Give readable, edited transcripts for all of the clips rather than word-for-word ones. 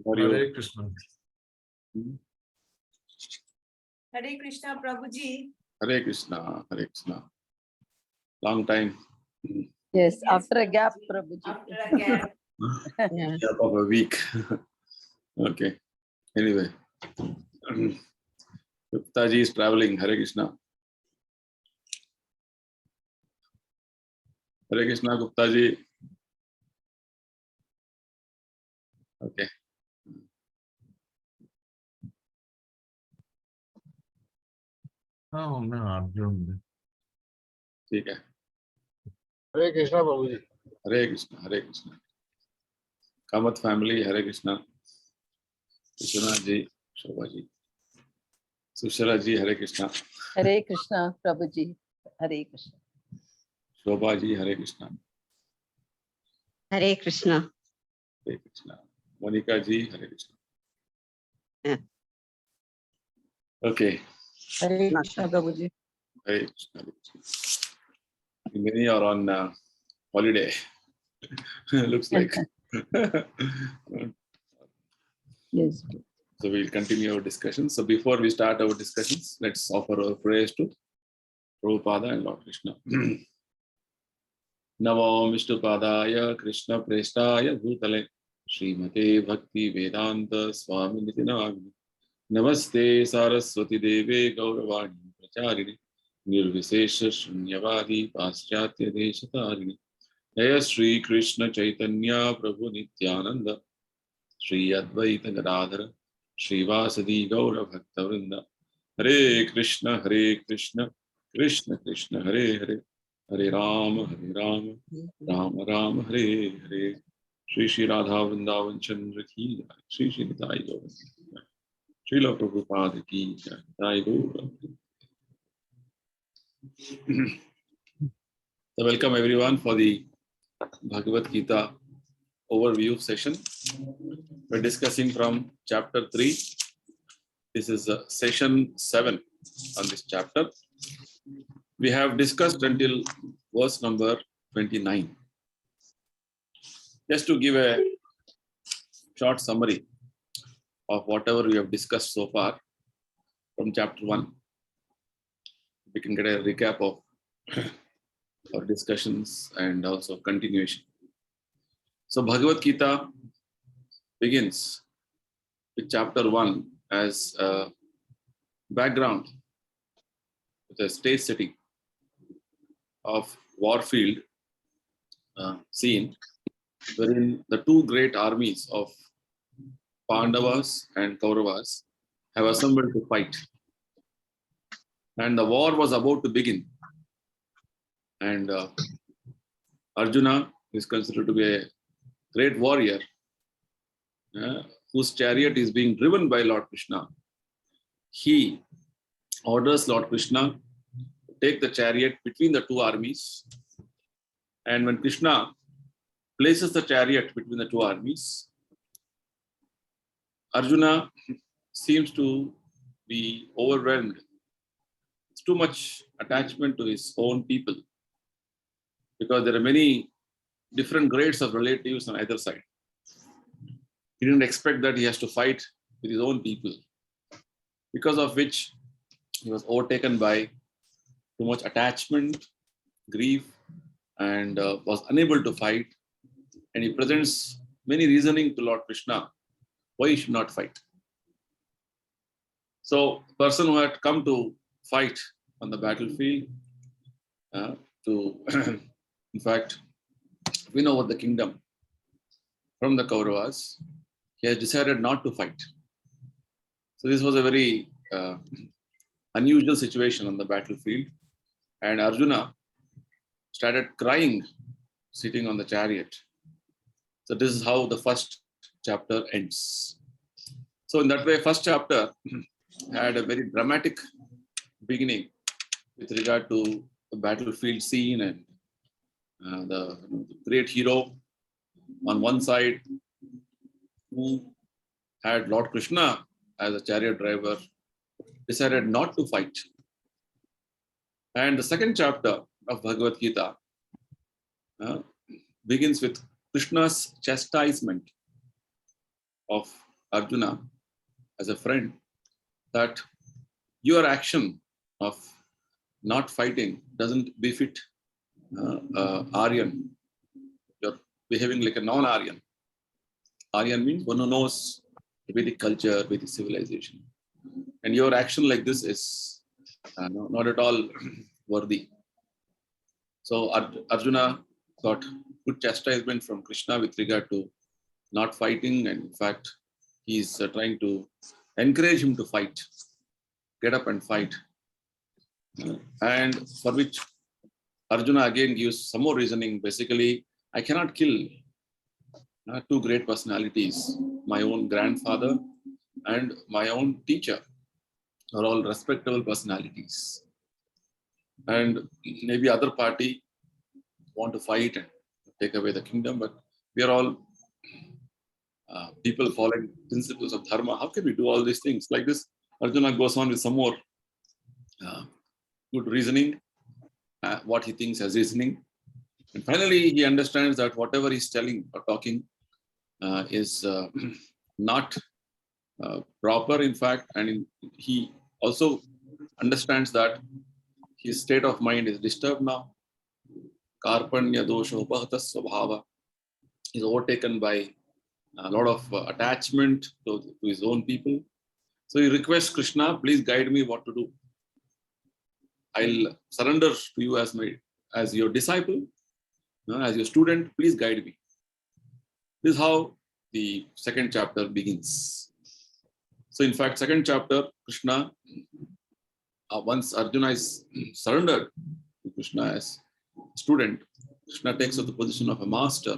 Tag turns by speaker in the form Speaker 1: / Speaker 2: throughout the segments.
Speaker 1: How are you?
Speaker 2: Hare Krishna.
Speaker 3: Hare Krishna, Prabhuji.
Speaker 1: Hare Krishna, Hare Krishna. Long time.
Speaker 4: Yes, after a gap, Prabhuji.
Speaker 3: After a gap.
Speaker 4: Yeah.
Speaker 1: Gap of a week. Okay. Anyway. Gupta ji is traveling. Hare Krishna. Hare Krishna, Gupta ji. Okay.
Speaker 2: Oh, मैं अर्जुन.
Speaker 1: ठीक है.
Speaker 5: Hare Krishna, Prabhuji.
Speaker 1: Hare Krishna, Hare Krishna. Kamath family, Hare Krishna. Krishna ji, Shobha ji. Sushila ji, Hare Krishna.
Speaker 4: Hare Krishna, Prabhuji. Hare Krishna.
Speaker 1: Shobha ji, Hare Krishna.
Speaker 6: Hare Krishna.
Speaker 1: Hare Krishna. Monica ji, Hare Krishna.
Speaker 6: Yeah.
Speaker 1: Okay.
Speaker 4: Hare Krishna, Prabhuji.
Speaker 1: Hare Krishna, Hare Krishna. Many are on holiday. Looks like.
Speaker 4: Yes.
Speaker 1: So we'll continue our discussion. So before we start our discussions, let's offer our praise to Prabhupada and Lord Krishna. Namo Vishnupadaya Krishna Prestaya Bhutale Srimate Bhakti Vedanta Swami Nitinagni Namaste Saraswati Deve Gauravani Pracharini Nirvisesha Shunyavadi Paschatya Deshatarini Jaya Sri Krishna Chaitanya Prabhu Nityananda Sri Advaita Gadadhara Sri Vasadi Gaura Bhakta Vrinda Hare Krishna Krishna Krishna Hare Hare Hare Rama Rama Rama Hare Hare Shri Shri Radha Vrindavan Chandrodaya Mandir Shri Shri Nitai Gaura Srila Prabhupada ki Jai Nitai Gaura. So welcome everyone for the Bhagavad Gita overview session. We're discussing from chapter 3. This is session 7 on this chapter. We have discussed until verse number 29. Just to give a short summary of whatever we have discussed so far from chapter 1, we can get a recap of our discussions and also continuation. So Bhagavad Gita begins with chapter 1 as a background, with a stage setting of warfield scene, wherein the two great armies of Pandavas and Kauravas have assembled to fight. And the war was about to begin. And Arjuna is considered to be a great warrior whose chariot is being driven by Lord Krishna. He orders Lord Krishna to take the chariot between the two armies. And when Krishna places the chariot between the two armies, Arjuna seems to be overwhelmed. It's too much attachment to his own people, because there are many different grades of relatives on either side. He didn't expect that he has to fight with his own people, because of which he was overtaken by too much attachment, grief, and was unable to fight. And he presents many reasoning to Lord Krishna why he should not fight. So, person who had come to fight on the battlefield, to in fact win over the kingdom from the Kauravas, he has decided not to fight. So this was a very unusual situation on the battlefield, and Arjuna started crying sitting on the chariot. So this is how the first chapter ends. So in that way, first chapter had a very dramatic beginning with regard to the battlefield scene and the great hero on one side, who had Lord Krishna as a chariot driver, decided not to fight. And the second chapter of Bhagavad Gita begins with Krishna's chastisement of Arjuna as a friend that your action of not fighting doesn't befit Aryan. You're behaving like a non-Aryan. Aryan means one who knows Vedic culture, Vedic civilization. And your action like this is not at all worthy. So Arjuna got good chastisement from Krishna with regard to not fighting, and in fact, he's trying to encourage him to fight, get up and fight. And for which Arjuna again gives some more reasoning. Basically, I cannot kill two great personalities, my own grandfather and my own teacher, are all respectable personalities. And maybe other party want to fight and take away the kingdom, but we are all people following principles of dharma. How can we do all these things like this? Arjuna goes on with some more good reasoning, what he thinks as reasoning. And finally, he understands that whatever he's telling or talking is not proper, in fact, and he also understands that his state of mind is disturbed now. Karpanya dosho bhata svabhava. He's overtaken by a lot of attachment to his own people. So he requests Krishna, please guide me what to do. I'll surrender to you as your disciple, as your student, please guide me. This is how the second chapter begins. So in fact, second chapter, Krishna, once Arjuna is surrendered to Krishna as student, Krishna takes up the position of a master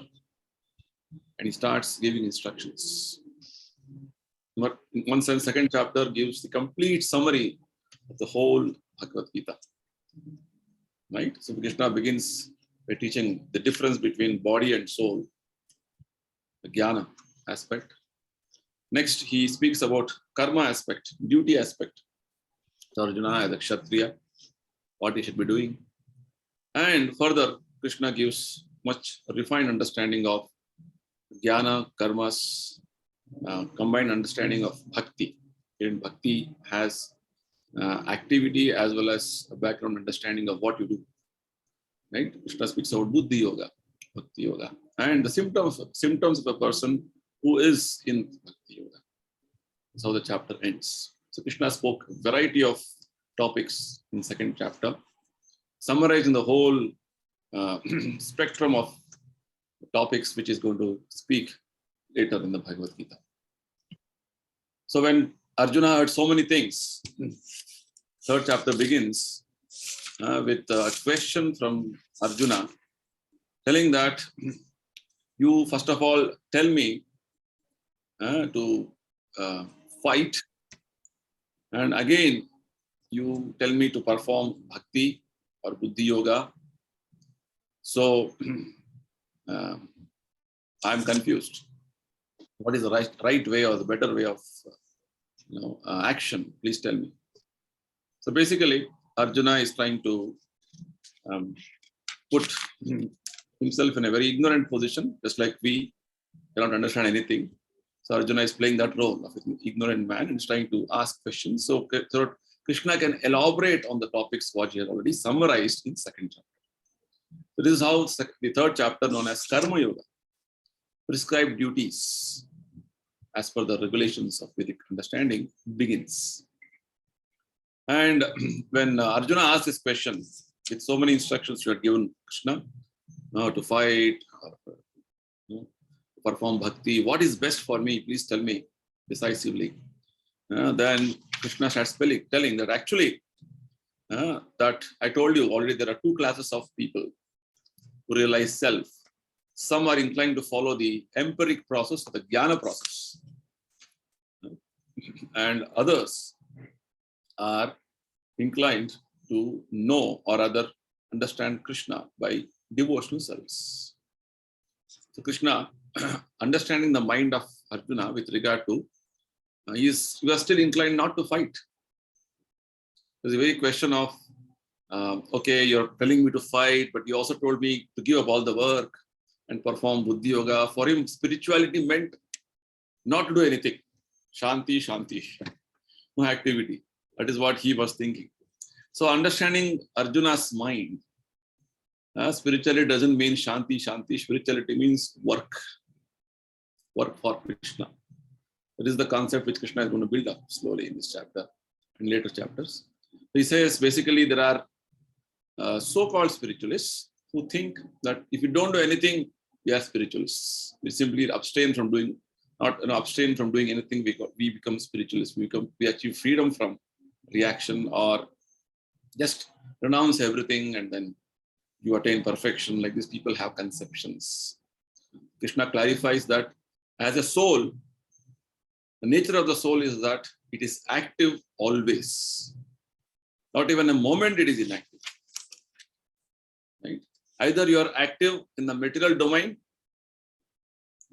Speaker 1: and he starts giving instructions. But in one sense, second chapter gives the complete summary of the whole Bhagavad Gita. Right? So Krishna begins by teaching the difference between body and soul, the jnana aspect. Next, he speaks about karma aspect, duty aspect. So Arjuna as a kshatriya, what he should be doing. And further, Krishna gives much refined understanding of jnana, karmas, combined understanding of bhakti. And bhakti has activity as well as a background understanding of what you do. Right? Krishna speaks about buddhi yoga, bhakti yoga, and the symptoms of a person who is in bhakti yoga. That's how the chapter ends. So Krishna spoke a variety of topics in second chapter, summarizing the whole spectrum of topics which is going to speak later in the Bhagavad Gita. So when Arjuna heard so many things, third chapter begins with a question from Arjuna, telling that you first of all tell me to fight, and again you tell me to perform bhakti or buddhi yoga. So I'm confused. What is the right way or the better way of action? Please tell me. So basically, Arjuna is trying to put himself in a very ignorant position, just like we cannot understand anything. So Arjuna is playing that role of an ignorant man and is trying to ask questions. So Krishna can elaborate on the topics what he has already summarized in second chapter. So this is how the third chapter, known as Karma Yoga, prescribed duties as per the regulations of Vedic understanding, begins. And when Arjuna asked this question, with so many instructions you had given Krishna, to fight, perform bhakti, what is best for me? Please tell me decisively. Then Krishna starts telling that actually, that I told you already, there are two classes of people who realize self. Some are inclined to follow the empiric process, the jnana process. And others are inclined to know or rather understand Krishna by devotional service. So Krishna, understanding the mind of Arjuna with regard to, you are still inclined not to fight. There's a very question of, okay, you're telling me to fight, but you also told me to give up all the work and perform buddhi yoga. For him, spirituality meant not to do anything. Shanti, Shanti. No activity. That is what he was thinking. So understanding Arjuna's mind, spirituality doesn't mean Shanti, Shanti. Spirituality means work. Work for Krishna. That is the concept which Krishna is going to build up slowly in this chapter and later chapters. He says basically there are so-called spiritualists who think that if you don't do anything, we are spiritualists. We simply abstain from doing, abstain from doing anything. We become spiritualists. We achieve freedom from reaction, or just renounce everything and then you attain perfection. Like these people have conceptions. Krishna clarifies that as a soul, the nature of the soul is that it is active always. Not even a moment it is inactive. Right? Either you are active in the material domain,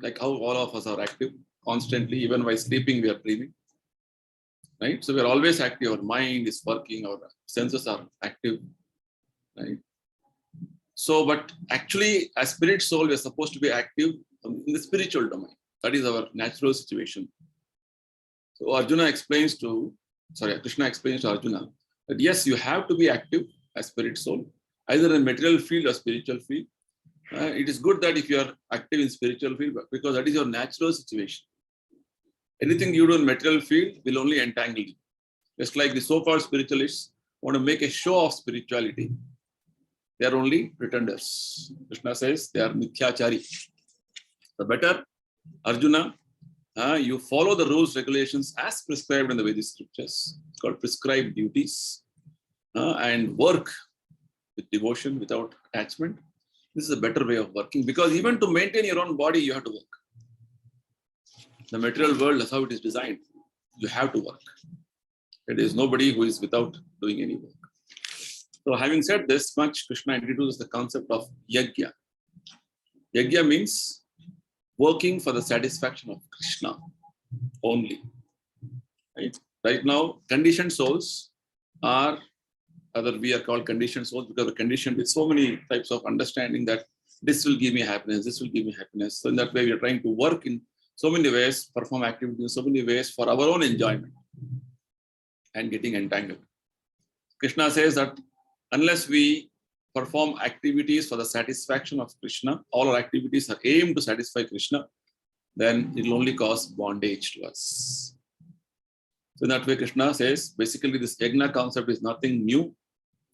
Speaker 1: like how all of us are active constantly, even while sleeping we are dreaming. Right? So we are always active. Our mind is working, our senses are active. Right? So, but actually, as spirit soul, we are supposed to be active in the spiritual domain. That is our natural situation. So Krishna explains to Arjuna that yes, you have to be active as spirit soul, either in material field or spiritual field. It is good that if you are active in spiritual field, because that is your natural situation. Anything you do in material field will only entangle you. Just like the so-called spiritualists want to make a show of spirituality. They are only pretenders. Krishna says they are mithyachari. The better, Arjuna, you follow the rules, regulations as prescribed in the Vedic scriptures. It's called prescribed duties, and work with devotion, without attachment. This is a better way of working, because even to maintain your own body, you have to work. The material world, that's how it is designed. You have to work. There is nobody who is without doing any work. So having said this much, Krishna introduces the concept of yajna. Yajna means working for the satisfaction of Krishna only. Right now, conditioned souls are, either we are called conditioned souls because we're conditioned with so many types of understanding that this will give me happiness, this will give me happiness. So in that way, we are trying to work in so many ways, perform activities in so many ways for our own enjoyment and getting entangled. Krishna says that unless we perform activities for the satisfaction of Krishna, all our activities are aimed to satisfy Krishna, then it will only cause bondage to us. So in that way, Krishna says, basically this yajna concept is nothing new.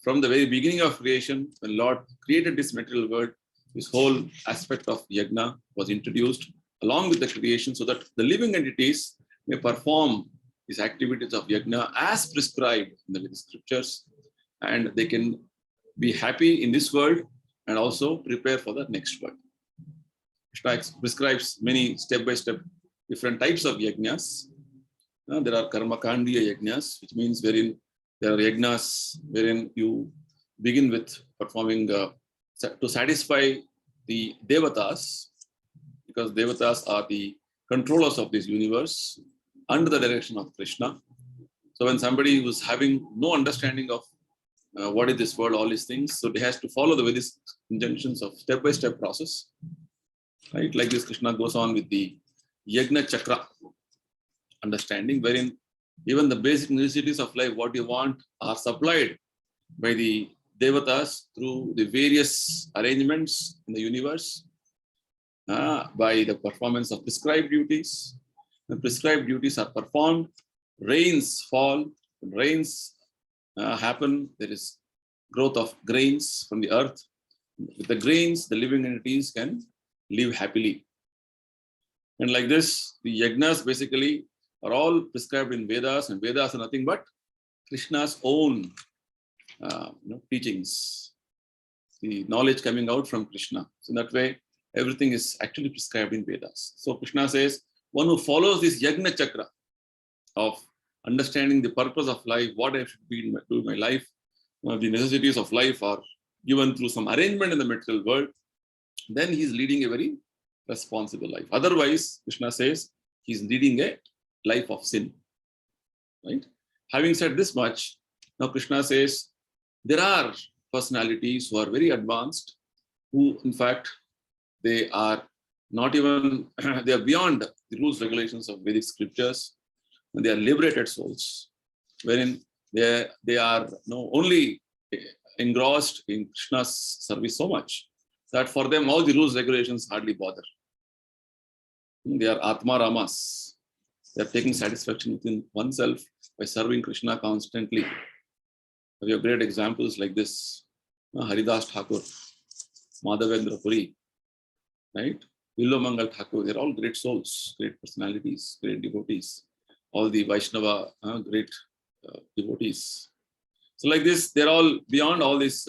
Speaker 1: From the very beginning of creation, when Lord created this material world, this whole aspect of yajna was introduced along with the creation so that the living entities may perform these activities of yajna as prescribed in the scriptures, and they can be happy in this world and also prepare for the next world. Krishna prescribes many step-by-step different types of yajnas. There are karmakandiya yajnas, which means wherein there are yajnas wherein you begin with performing to satisfy the devatas, because devatas are the controllers of this universe under the direction of Krishna. So when somebody who's having no understanding of what is this world, all these things, so they has to follow the Vedic injunctions of step-by-step process. Right? Like this, Krishna goes on with the yajna chakra understanding, wherein even the basic necessities of life, what you want, are supplied by the devatas through the various arrangements in the universe, by the performance of prescribed duties. When prescribed duties are performed, rains fall, rains happen, there is growth of grains from the earth. With the grains, the living entities can live happily. And like this, the yajnas basically are all prescribed in Vedas, and Vedas are nothing but Krishna's own teachings, the knowledge coming out from Krishna. So in that way, everything is actually prescribed in Vedas. So Krishna says, one who follows this yajna chakra of understanding the purpose of life, what I should do in my life, the necessities of life are given through some arrangement in the material world, then he's leading a very responsible life. Otherwise, Krishna says, he's leading a life of sin. Right? Having said this much, now Krishna says, there are personalities who are very advanced, who in fact, they are not even, they are beyond the rules, regulations of Vedic scriptures. they are liberated souls, wherein they are only engrossed in Krishna's service so much that for them all the rules, regulations hardly bother. They are Atma Ramas. They are taking satisfaction within oneself by serving Krishna constantly. We have great examples like this. Haridas Thakur, Madhavendra Puri, right? Vilomangal Thakur, they're all great souls, great personalities, great devotees. All the Vaishnava, great devotees. So like this, they're all beyond all this,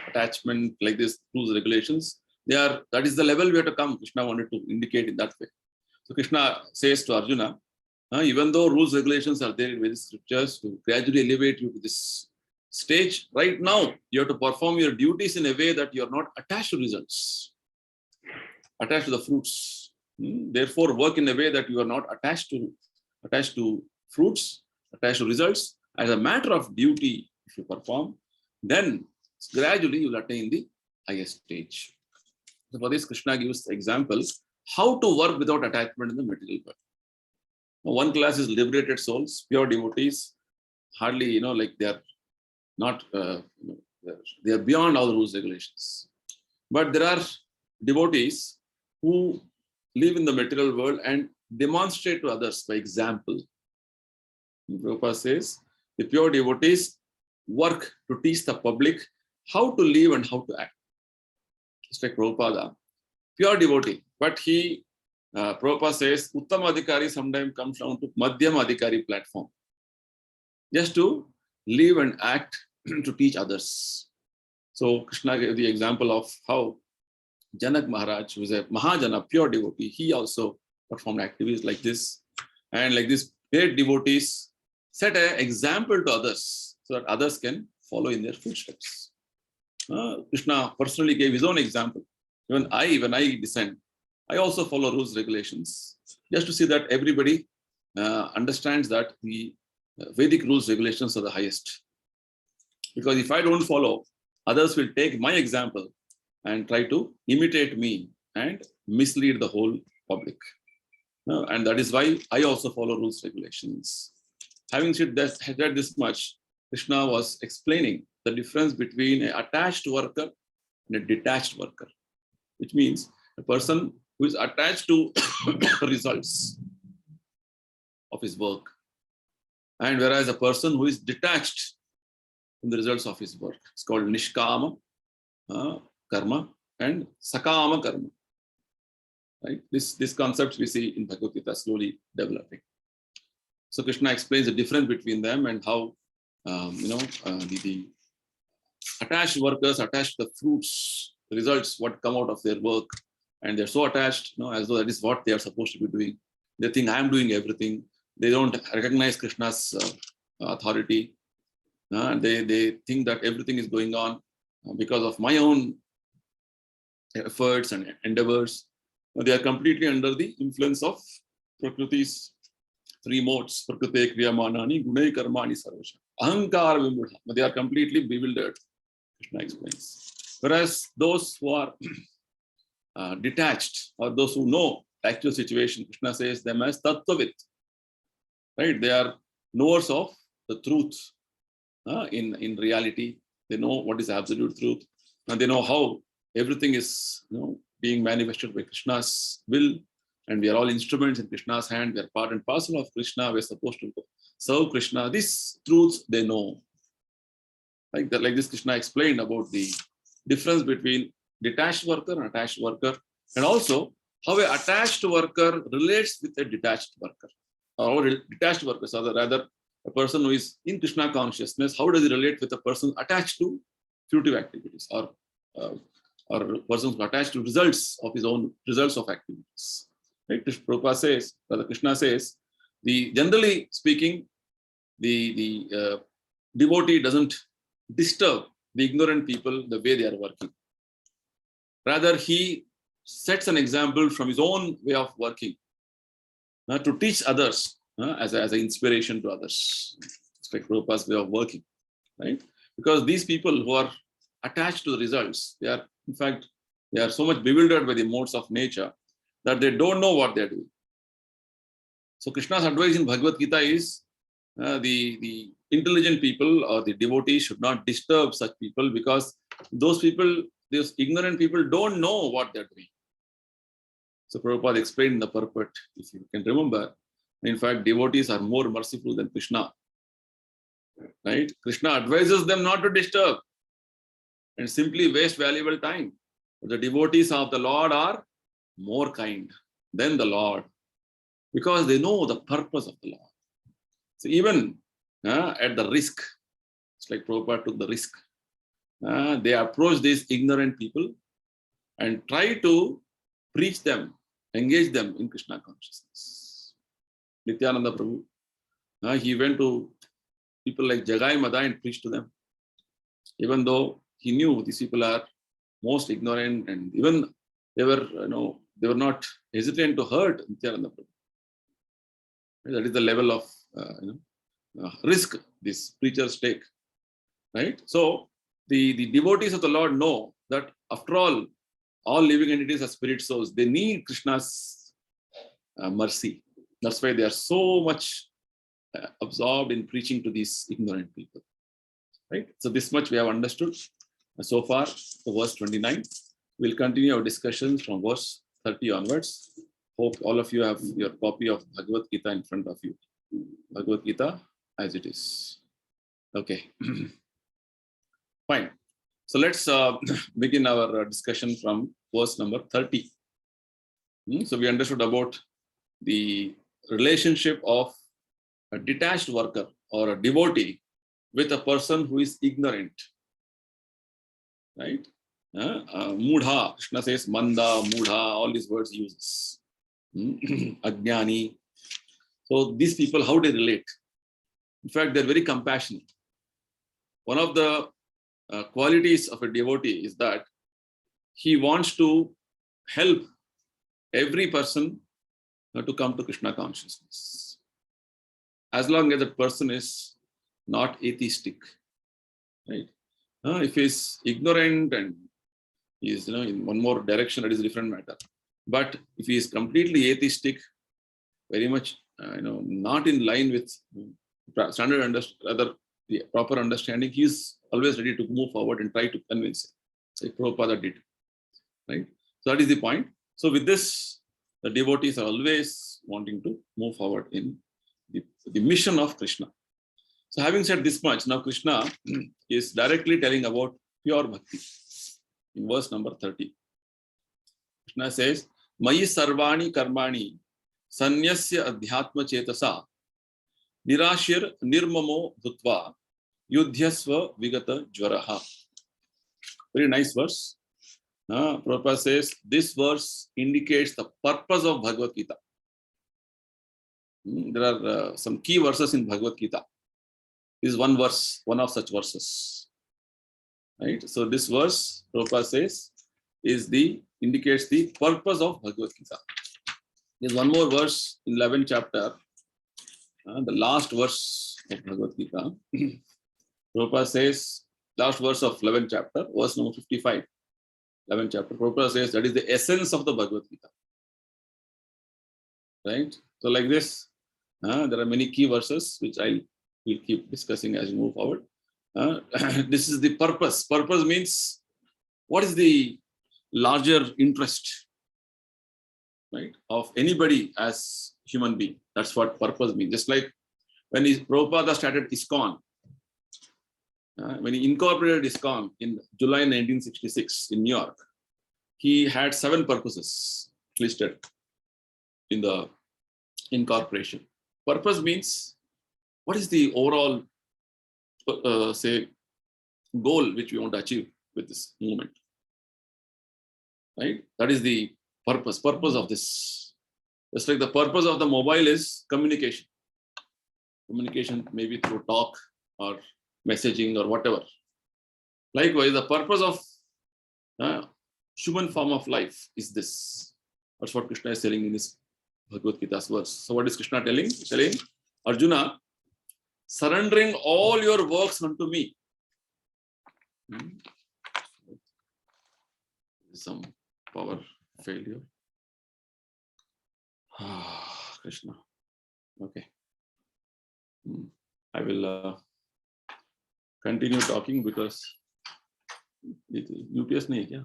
Speaker 1: attachment, like this, rules, regulations. That is the level we have to come. Krishna wanted to indicate in that way. So Krishna says to Arjuna, even though rules, regulations are there in various scriptures to gradually elevate you to this stage, right now, you have to perform your duties in a way that you are not attached to results, attached to the fruits. Therefore, work in a way that you are not attached to fruits, attached to results. As a matter of duty, if you perform, then gradually you will attain the highest stage. So for this, Krishna gives the example how to work without attachment in the material world. Now, one class is liberated souls, pure devotees, hardly, like they are not, they are beyond all rules, regulations. But there are devotees who live in the material world and demonstrate to others by example. Prabhupada says, the pure devotees work to teach the public how to live and how to act. Just like Prabhupada, pure devotee, but Prabhupada says, Uttama Adhikari sometimes comes down to Madhyam Adhikari platform, just to live and act to teach others. So Krishna gave the example of how Janak Maharaj, who is a Mahajana, pure devotee, he also performed activities like this. And like this, great devotees set an example to others so that others can follow in their footsteps. Krishna personally gave his own example. When I descend, I also follow rules, regulations, just to see that everybody understands that the Vedic rules, regulations are the highest. Because if I don't follow, others will take my example and try to imitate me and mislead the whole public. And that is why I also follow rules, regulations. Having said this much, Krishna was explaining the difference between an attached worker and a detached worker, which means a person who is attached to the results of his work, and whereas a person who is detached from the results of his work. It's called Nishkama Karma and Sakama Karma. Right? This concept we see in Bhagavad Gita slowly developing. So Krishna explains the difference between them and how the attached workers attached to the fruits, the results, what come out of their work, and they're so attached, as though that is what they are supposed to be doing. They think I am doing everything. They don't recognize Krishna's authority. They think that everything is going on because of my own efforts and endeavors. They are completely under the influence of Prakriti's three modes, Prakrite Kriyamanani, Gunai Karmani Sarvasha. Ahankara Vimudha. They are completely bewildered, Krishna explains. Whereas those who are detached, or those who know the actual situation, Krishna says them as Tattvavit. Right? They are knowers of the truth in reality. They know what is absolute truth. And they know how everything is being manifested by Krishna's will. And we are all instruments in Krishna's hand. We are part and parcel of Krishna. We are supposed to serve Krishna. These truths they know. Like this, Krishna explained about the difference between detached worker and attached worker, and also how an attached worker relates with a detached worker. Or detached workers, or rather a person who is in Krishna consciousness, how does he relate with a person attached to fruitive activities, or persons attached to results of his own results of activities. Right? Prabhupada says, Brother Krishna says, generally speaking, the devotee doesn't disturb the ignorant people the way they are working. Rather, he sets an example from his own way of working to teach others as an inspiration to others. It's like Prabhupada's way of working, right? Because these people who are attached to the results, they are so much bewildered by the modes of nature that they don't know what they're doing. So Krishna's advice in Bhagavad Gita is the intelligent people or the devotees should not disturb such people, because those ignorant people don't know what they're doing. So Prabhupada explained the purport, if you can remember. In fact, devotees are more merciful than Krishna. Right? Krishna advises them not to disturb and simply waste valuable time. But the devotees of the Lord are more kind than the Lord, because they know the purpose of the Lord. So even at the risk, it's like Prabhupada took the risk. They approach these ignorant people and try to preach them, engage them in Krishna consciousness. Nityananda Prabhu, he went to people like Jagai Madai and preached to them, even though he knew these people are most ignorant, and even they were not hesitant to hurt Nityananda Prabhu. That is the level of risk these preachers take, right? So the devotees of the Lord know that after all living entities are spirit souls. They need Krishna's mercy. That's why they are so much absorbed in preaching to these ignorant people, right? So this much we have understood so far, verse 29. We'll continue our discussions from verse 30 onwards. Hope all of you have your copy of Bhagavad Gita in front of you. Bhagavad Gita as it is. Okay. Fine. So let's begin our discussion from verse number 30. So we understood about the relationship of a detached worker or a devotee with a person who is ignorant. Right? Mudha, Krishna says Manda, Mudha, all these words he uses. Ajnani. So these people, how they relate? In fact, they're very compassionate. One of the qualities of a devotee is that he wants to help every person to come to Krishna consciousness, as long as that person is not atheistic, right? If he's ignorant and he is in one more direction, that is a different matter. But if he is completely atheistic, very much not in line with standard the proper understanding, he is always ready to move forward and try to convince him, like Prabhupada did, right? So that is the point. So with this, the devotees are always wanting to move forward in the mission of Krishna. So having said this much, now Krishna is directly telling about pure bhakti in verse number 30. Krishna says, Mayi sarvani karmani sanyasya adhyatma chetasa nirashir nirmamo bhutva yudhyasva vigata jvaraha. Very nice verse. Prabhupada says this verse indicates the purpose of Bhagavad Gita. There are some key verses in Bhagavad Gita. This is one verse, one of such verses. Right? So this verse, Prabhupada says, indicates the purpose of Bhagavad Gita. There's one more verse in 11th chapter, the last verse of Bhagavad Gita. Prabhupada says, last verse of 11th chapter, verse number 55. 11th chapter, Prabhupada says that is the essence of the Bhagavad Gita. Right? So like this, there are many key verses which I will keep discussing as we move forward. This is the purpose. Purpose means what is the larger interest, right, of anybody as human being. That's what purpose means. Just like when Prabhupada started ISKCON, when he incorporated ISKCON in July 1966 in New York, he had 7 purposes listed in the incorporation. Purpose means what is the overall, goal which we want to achieve with this movement, right? That is the purpose of this. Just like the purpose of the mobile is communication. Communication maybe through talk or messaging or whatever. Likewise, the purpose of human form of life is this. That's what Krishna is telling in this Bhagavad Gita's verse. So what is Krishna telling? He's telling Arjuna, surrendering all your works unto me. Some power failure. Krishna. Okay. I will continue talking because UPS नहीं है क्या?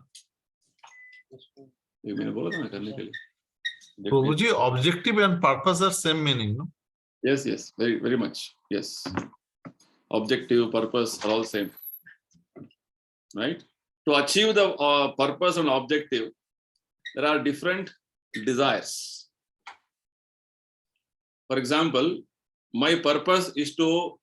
Speaker 1: ये मैंने बोला था ना करने के लिए.
Speaker 2: Prabhuji, objective and purpose are same meaning, no?
Speaker 1: Yes, yes, very, very much. Yes. Objective, purpose are all same. Right? To achieve the purpose and objective, there are different desires. For example, my purpose is to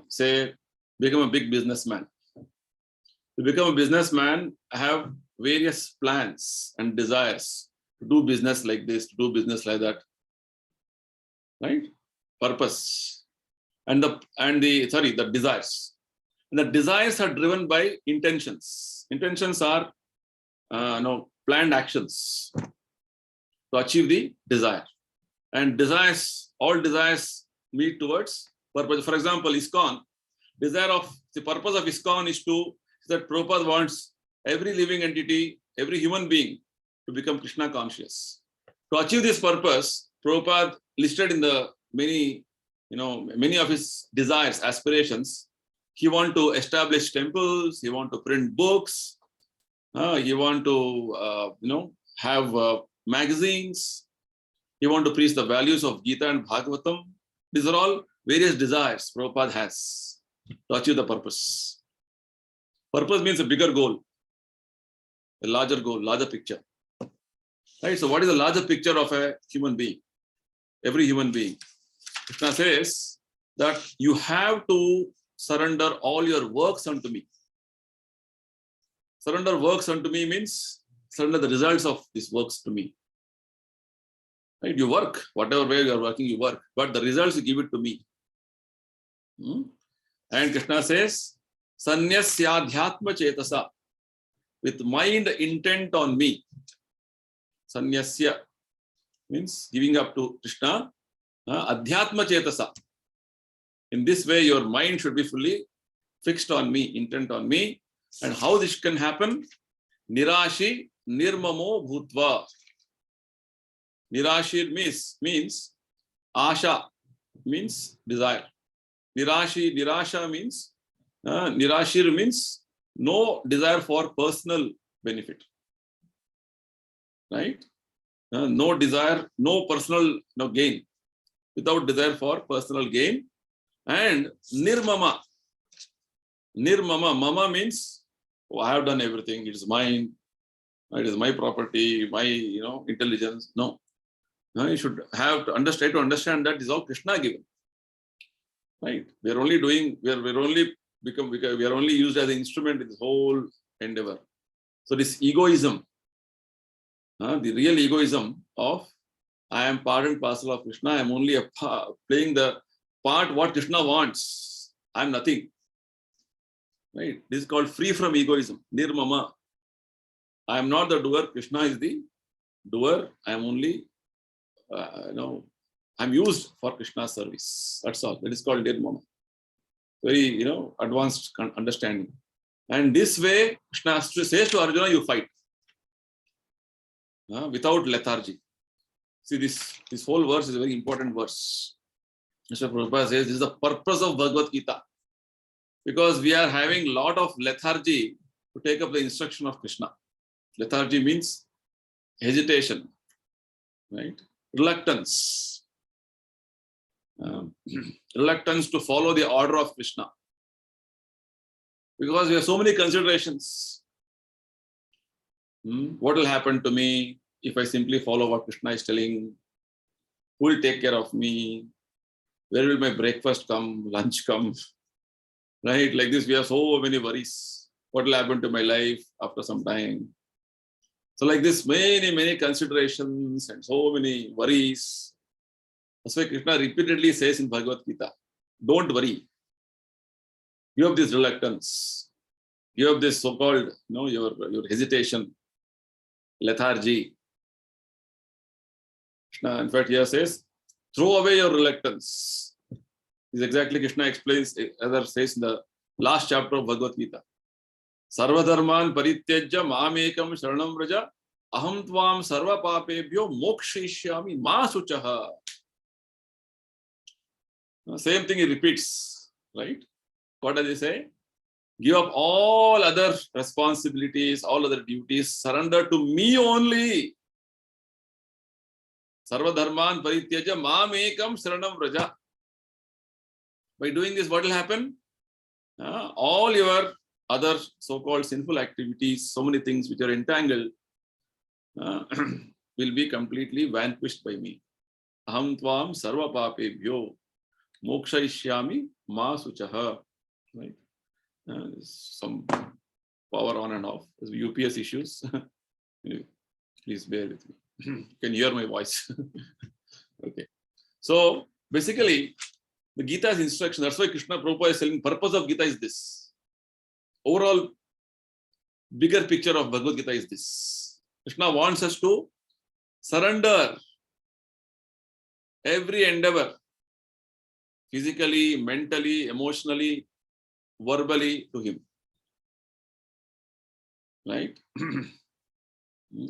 Speaker 1: say become a big businessman. To become a businessman, I have various plans and desires to do business like this, to do business like that. Right? Purpose. And the desires. And the desires are driven by intentions. Intentions are planned actions to achieve the desire. And desires, all desires lead towards purpose. For example, ISKCON, the purpose of ISKCON is that Prabhupada wants every living entity, every human being to become Krishna conscious. To achieve this purpose, Prabhupada listed in the many of his desires, aspirations. He want to establish temples, he want to print books, he want to have magazines, he want to preach the values of Gita and Bhagavatam. These are all various desires Prabhupada has to achieve the purpose. Purpose means a bigger goal, a larger goal, larger picture. Right? So what is the larger picture of a human being? Every human being. Krishna says that you have to surrender all your works unto me. Surrender works unto me means surrender the results of these works to me. Right? You work, whatever way you are working, you work, but the results you give it to me. And Krishna says, Sannyasya chetasa, with mind intent on me. Sannyasya means giving up to Krishna. Adhyatma chetasa. In this way, your mind should be fully fixed on me, intent on me. And how this can happen? Nirashi nirmamo bhutva. Nirashi means asha, means desire. Nirasha means nirashir means no desire for personal benefit. Right? No desire, no personal gain. Without desire for personal gain. And nirmama. Mama means, I have done everything, it is mine, it is my property, my intelligence. No. You should have to understand that is all Krishna given. Right? We are only used as an instrument in this whole endeavor. So this egoism, the real egoism of I am part and parcel of Krishna, I am only playing the part what Krishna wants. I am nothing. Right? This is called free from egoism. Nirmama. I am not the doer. Krishna is the doer. I am only, I'm used for Krishna's service. That's all. That is called nirmama. Very, advanced understanding. And this way, Krishna says to Arjuna, you fight. Without lethargy. See, this whole verse is a very important verse. Mr. Prabhupada says this is the purpose of Bhagavad Gita. Because we are having a lot of lethargy to take up the instruction of Krishna. Lethargy means hesitation, right? Reluctance. Reluctance to follow the order of Krishna. Because we have so many considerations. What will happen to me if I simply follow what Krishna is telling? Who will take care of me? Where will my breakfast come, lunch come? Right? Like this, we have so many worries. What will happen to my life after some time? So like this, many considerations and so many worries. That's why Krishna repeatedly says in Bhagavad Gita, don't worry. You have this reluctance. You have this so-called, your hesitation, lethargy. Krishna, in fact, here says, throw away your reluctance. This is exactly Krishna explains, as says in the last chapter of Bhagavad Gita. Sarva dharman parityajya mamekam sharanam vraja aham tvam sarva papebhyo mokshishyami ma suchaha. Same thing he repeats, right? What does he say? Give up all other responsibilities, all other duties, surrender to me only. Sarva dharman parityaja mam ekam sharanam vraja. By doing this, what will happen? All your other so-called sinful activities, so many things which are entangled, will be completely vanquished by me. Aham tvam sarva papebhyo mokshayishyami ma suchaha. Right? Some power on and off. There's UPS issues. Please bear with me. You can hear my voice. Okay. So basically, the Gita's instruction, that's why Krishna Prabhupada is telling, purpose of Gita is this. Overall, bigger picture of Bhagavad Gita is this. Krishna wants us to surrender every endeavor, physically, mentally, emotionally, verbally, to him. Right?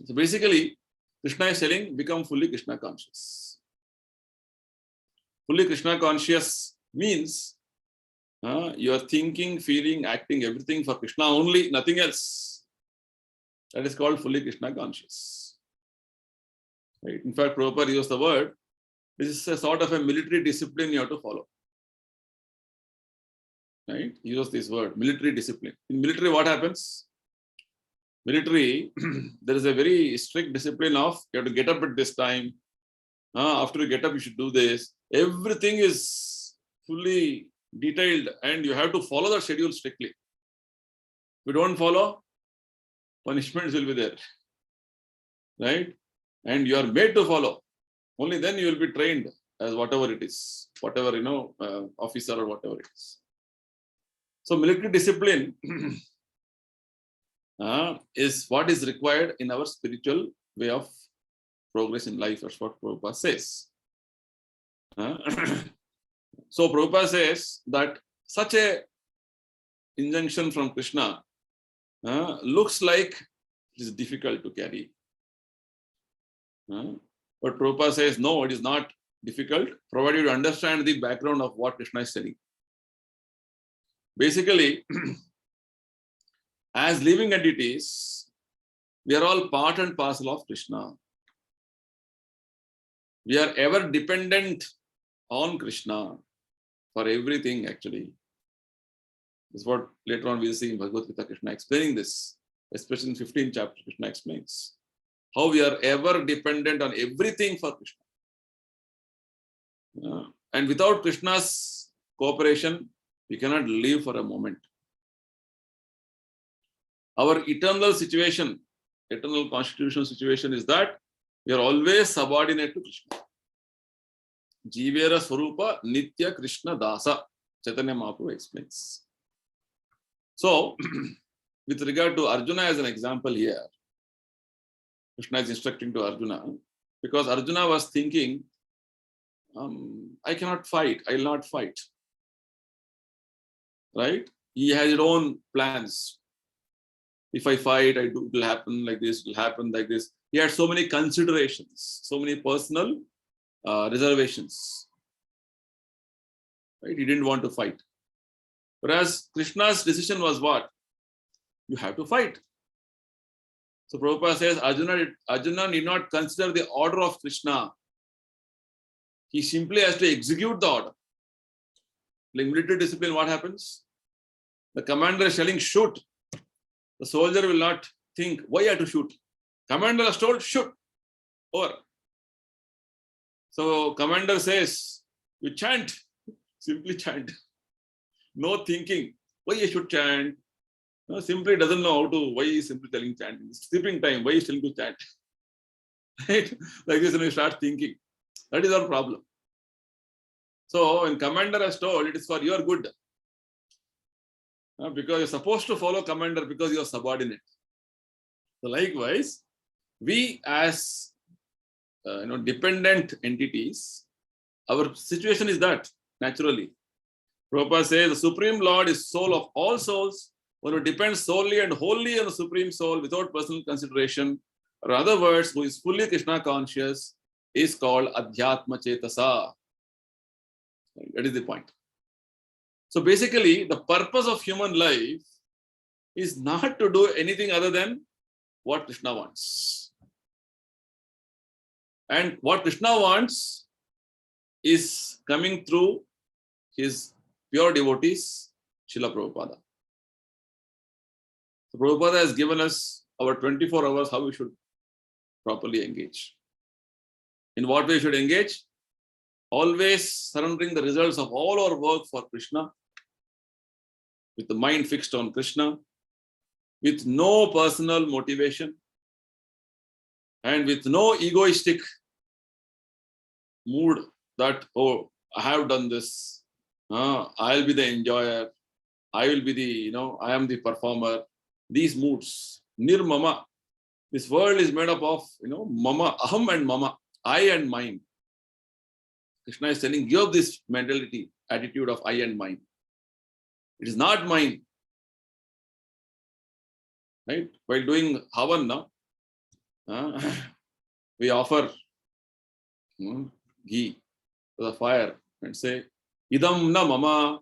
Speaker 1: So basically, Krishna is telling, become fully Krishna conscious. Fully Krishna conscious means you are thinking, feeling, acting, everything for Krishna only, nothing else. That is called fully Krishna conscious. Right? In fact, Prabhupada used the word, this is a sort of a military discipline you have to follow. Right? He uses this word, military discipline. In military, what happens? Military, there is a very strict discipline of you have to get up at this time. After you get up, you should do this. Everything is fully detailed and you have to follow the schedule strictly. If you don't follow, punishments will be there. Right? And you are made to follow. Only then you will be trained as whatever it is, whatever, officer or whatever it is. So military discipline is what is required in our spiritual way of progress in life. That's what Prabhupada says. So Prabhupada says that such a injunction from Krishna looks like it is difficult to carry. But Prabhupada says, no, it is not difficult, provided you understand the background of what Krishna is saying. Basically, as living entities, we are all part and parcel of Krishna. We are ever dependent on Krishna for everything, actually. This is what later on we will see in Bhagavad Gita, Krishna explaining this, especially in 15th chapter, Krishna explains how we are ever dependent on everything for Krishna. And without Krishna's cooperation, we cannot live for a moment. Our eternal situation, eternal constitutional situation is that we are always subordinate to Krishna. Jivera Swarupa Nitya Krishna Dasa, Chaitanya Mahaprabhu explains. So, with regard to Arjuna as an example here, Krishna is instructing to Arjuna, because Arjuna was thinking, I cannot fight, I will not fight. Right? He has his own plans. If I fight, it will happen like this, it will happen like this. He had so many considerations, so many personal reservations. Right? He didn't want to fight. Whereas Krishna's decision was what? You have to fight. So Prabhupada says Arjuna need not consider the order of Krishna. He simply has to execute the order. Like military discipline, what happens? The commander is telling shoot. The soldier will not think, why you have to shoot? Commander has told, shoot. Over. So commander says, you chant. Simply chant. No thinking. Why you should chant? No, simply doesn't know how to, why he is simply telling chanting. Sleeping time, why he is telling to chant? Right? Like this, when you start thinking. That is our problem. So when commander has told, it is for your good. Because you're supposed to follow commander because you're subordinate. So likewise, we as dependent entities, our situation is that naturally. Prabhupada says the Supreme Lord is soul of all souls. One who depends solely and wholly on the Supreme Soul without personal consideration, or in other words, who is fully Krishna conscious, is called Adhyatma Chetasa. That is the point. So basically, the purpose of human life is not to do anything other than what Krishna wants. And what Krishna wants is coming through his pure devotees, Srila Prabhupada. So Prabhupada has given us our 24 hours how we should properly engage. In what way we should engage? Always surrendering the results of all our work for Krishna, with the mind fixed on Krishna, with no personal motivation, and with no egoistic mood that, oh, I have done this, I'll be the enjoyer, I will be the, I am the performer. These moods, nirmama. This world is made up of, mama, aham and mama, I and mine. Krishna is telling, give up this mentality, attitude of I and mine. It is not mine. Right? While doing Havan now, we offer ghee to the fire and say, Idam na mama.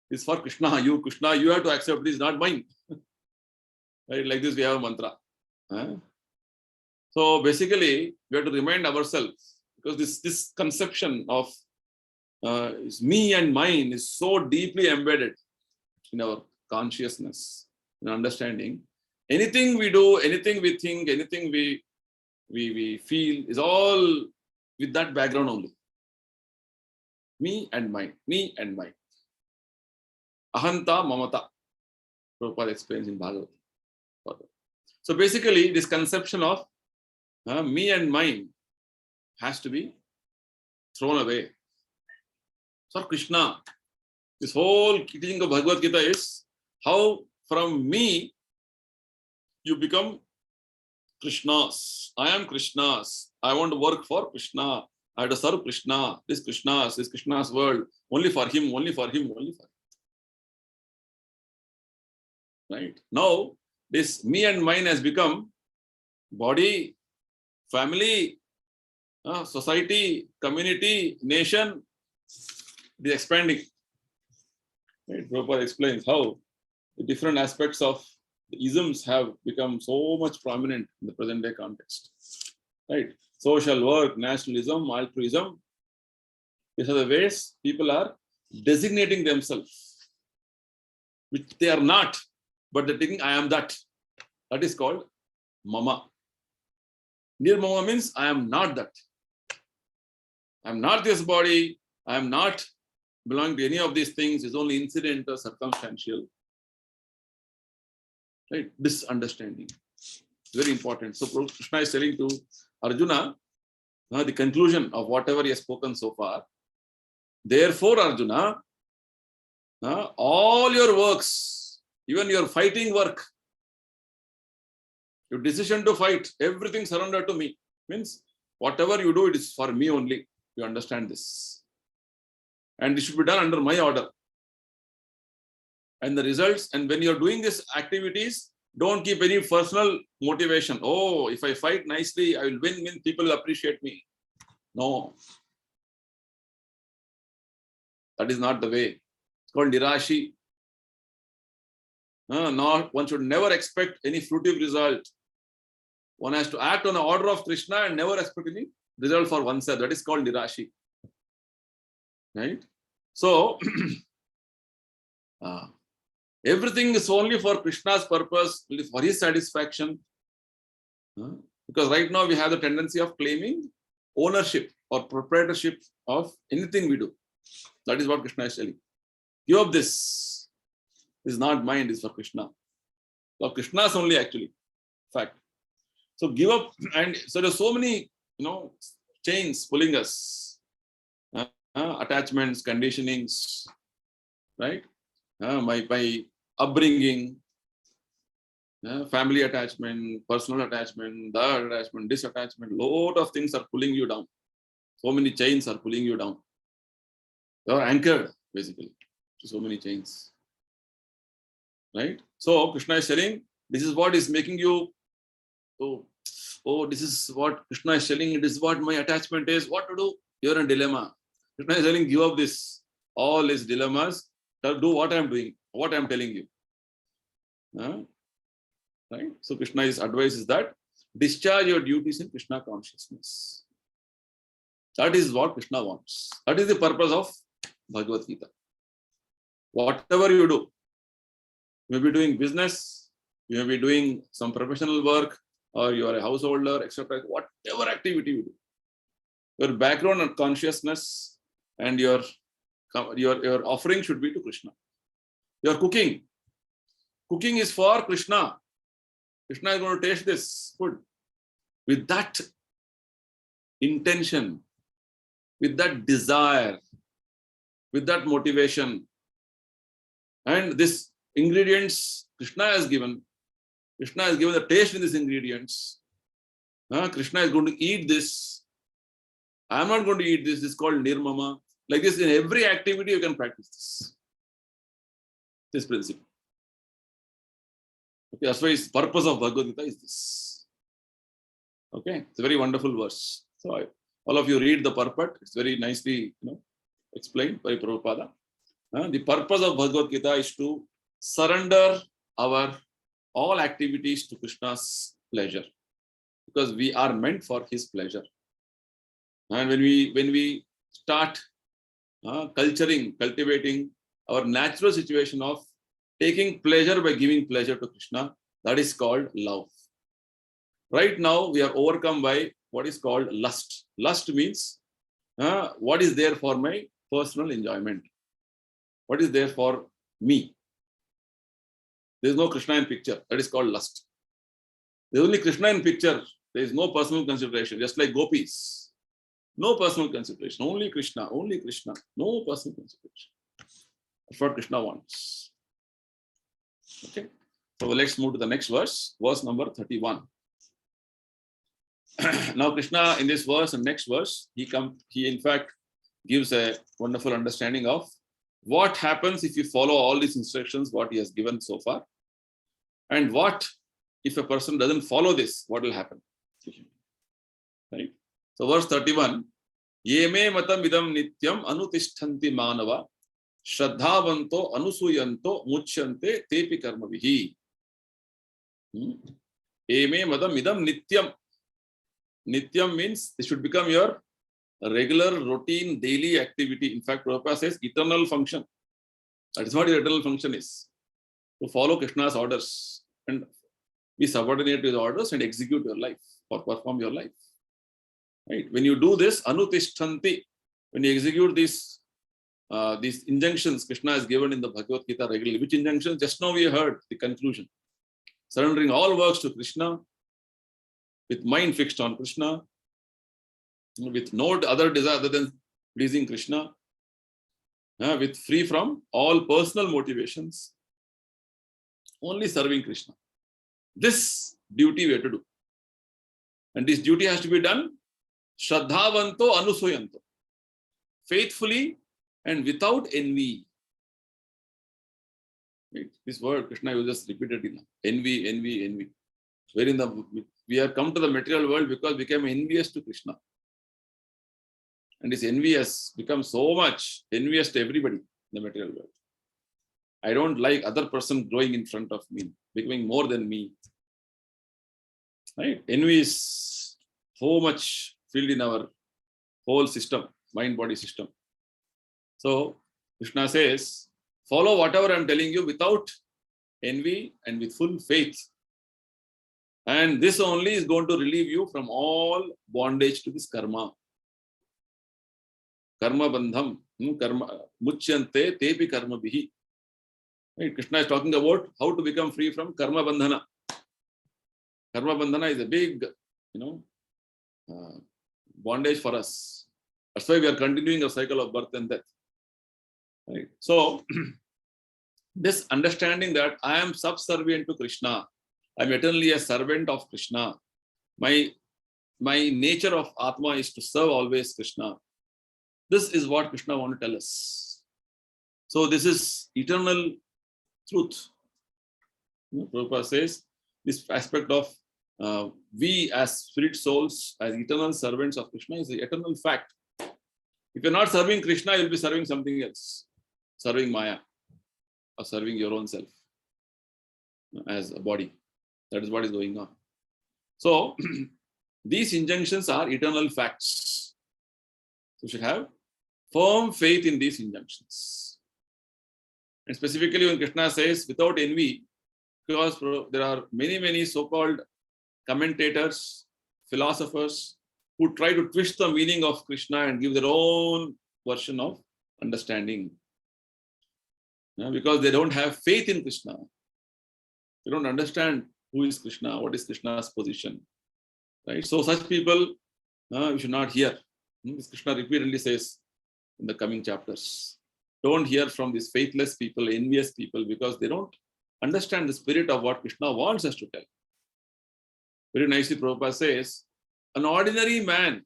Speaker 1: This is for Krishna. Krishna, you have to accept this, not mine. Right? Like this, we have a mantra. So basically, we have to remind ourselves, because this conception of is me and mine is so deeply embedded in our consciousness and understanding. Anything we do, anything we think, anything we feel is all with that background only. Me and mine, me and mine. Ahanta mamata. Prabhupada explains in Bhagavad. So basically, this conception of me and mine has to be thrown away. So Krishna, this whole teaching of Bhagavad Gita is how from me you become Krishna's. I am Krishna's. I want to work for Krishna. I have to serve Krishna. This Krishna's world. Only for him, only for him, only for him. Right? Now, this me and mine has become body, family, society, community, nation. It is expanding. Right? Prabhupada explains how the different aspects of the isms have become so much prominent in the present day context. Right? Social work, nationalism, altruism. These are the ways people are designating themselves, which they are not, but they're thinking, I am that. That is called mama. Nirmama means I am not that. I am not this body. I am not belonging to any of these things. It's only incidental, circumstantial. Right? This understanding. Very important. So Krishna is telling to Arjuna the conclusion of whatever he has spoken so far. Therefore, Arjuna, all your works, even your fighting work, your decision to fight, everything surrendered to me. Means whatever you do, it is for me only. You understand this. And it should be done under my order. And the results, and when you're doing these activities, don't keep any personal motivation. Oh, if I fight nicely, I will win, people will appreciate me. No. That is not the way. It's called nirashi. One should never expect any fruitive result. One has to act on the order of Krishna and never expect any result for oneself. That is called nirashi. Right? So, everything is only for Krishna's purpose, for his satisfaction. Because right now we have the tendency of claiming ownership or proprietorship of anything we do. That is what Krishna is telling. Give up this. This is not mine, this is for Krishna. For Krishna's only actually. Fact. So give up, and so there's so many, chains pulling us. Attachments, conditionings, right? My upbringing, family attachment, personal attachment, that attachment, this attachment, lot of things are pulling you down. So many chains are pulling you down. You are anchored, basically, to so many chains. Right? So Krishna is telling, this is what is making you, oh, this is what Krishna is telling, this is what my attachment is, what to do? You're in a dilemma. Krishna is telling, give up this, all his dilemmas, do what I am doing, what I am telling you. Right? So Krishna's advice is that discharge your duties in Krishna consciousness. That is what Krishna wants. That is the purpose of Bhagavad Gita. Whatever you do, you may be doing business, you may be doing some professional work, or you are a householder, etc. Whatever activity you do, your background and consciousness and your offering should be to Krishna. Your cooking is for Krishna. Krishna is going to taste this food. With that intention, with that desire, with that motivation, and this ingredients Krishna has given the taste in these ingredients. Krishna is going to eat this. I am not going to eat this. This is called nirmama. Like this, in every activity you can practice this principle. Okay, that's why the purpose of Bhagavad Gita is this. Okay, it's a very wonderful verse. So all of you read the purport. It's very nicely explained by Prabhupada. The purpose of Bhagavad Gita is to surrender our all activities to Krishna's pleasure, because we are meant for his pleasure. And when we start cultivating our natural situation of taking pleasure by giving pleasure to Krishna, that is called love. Right now, we are overcome by what is called lust. Lust means what is there for my personal enjoyment? What is there for me? There is no Krishna in picture. That is called lust. There is only Krishna in picture. There is no personal consideration. Just like gopis. No personal consideration. Only Krishna. Only Krishna. No personal consideration. That's what Krishna wants. Okay. So let's move to the next verse. Verse number 31. Now Krishna in this verse and next verse, he in fact gives a wonderful understanding of what happens if you follow all these instructions, what he has given so far. And what if a person doesn't follow this, what will happen? Right? So verse 31, Yeme matam idam nityam anutishtanti manava shraddhavanto anusuyanto muchyante tepi karmavihi. Yeme matam idam nityam. Nityam means this should become your regular, routine, daily activity. In fact, Prabhupada says eternal function. That is what your eternal function is. To follow Krishna's orders and be subordinate to his orders and execute your life or perform your life. Right? When you do this, anutishtanti, when you execute these injunctions Krishna has given in the Bhagavad Gita regularly. Which injunctions? Just now we heard the conclusion. Surrendering all works to Krishna, with mind fixed on Krishna, with no other desire other than pleasing Krishna, with free from all personal motivations, only serving Krishna. This duty we have to do. And this duty has to be done shraddhavanto anusuyanto, faithfully and without envy. This word Krishna uses repeatedly now. Envy, envy, envy. Wherein we have come to the material world because we became envious to Krishna. And this envy has become so much envious to everybody in the material world. I don't like other person growing in front of me, becoming more than me. Right? Envy is so much filled in our whole system, mind-body system. So Krishna says, follow whatever I'm telling you without envy and with full faith. And this only is going to relieve you from all bondage to this karma. Karma bandham, karma muchyante tepi karma bihi. Right? Krishna is talking about how to become free from karma bandhana. Karma bandhana is a big, bondage for us. That's why we are continuing a cycle of birth and death. Right? So, this understanding that I am subservient to Krishna, I am eternally a servant of Krishna. My nature of Atma is to serve always Krishna. This is what Krishna wants to tell us. So this is eternal truth. Prabhupada says this aspect of we as spirit souls, as eternal servants of Krishna is the eternal fact. If you're not serving Krishna, you'll be serving something else, serving Maya or serving your own self as a body. That is what is going on. So, these injunctions are eternal facts. So, you should have firm faith in these injunctions. And specifically when Krishna says, without envy, because there are many so-called commentators, philosophers, who try to twist the meaning of Krishna and give their own version of understanding. Because they don't have faith in Krishna. They don't understand who is Krishna, what is Krishna's position. Right? So such people, we should not hear. This Krishna repeatedly says in the coming chapters. Don't hear from these faithless people, envious people, because they don't understand the spirit of what Krishna wants us to tell. Very nicely, Prabhupada says, an ordinary man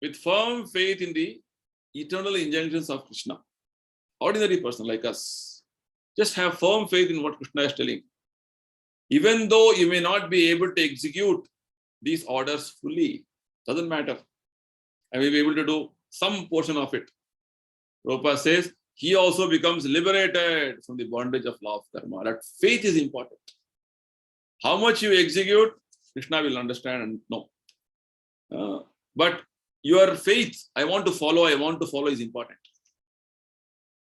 Speaker 1: with firm faith in the eternal injunctions of Krishna, ordinary person like us, just have firm faith in what Krishna is telling. Even though you may not be able to execute these orders fully, doesn't matter. I may be able to do some portion of it. Prabhupada says, he also becomes liberated from the bondage of law of karma. That faith is important. How much you execute, Krishna will understand and know. But your faith, I want to follow is important.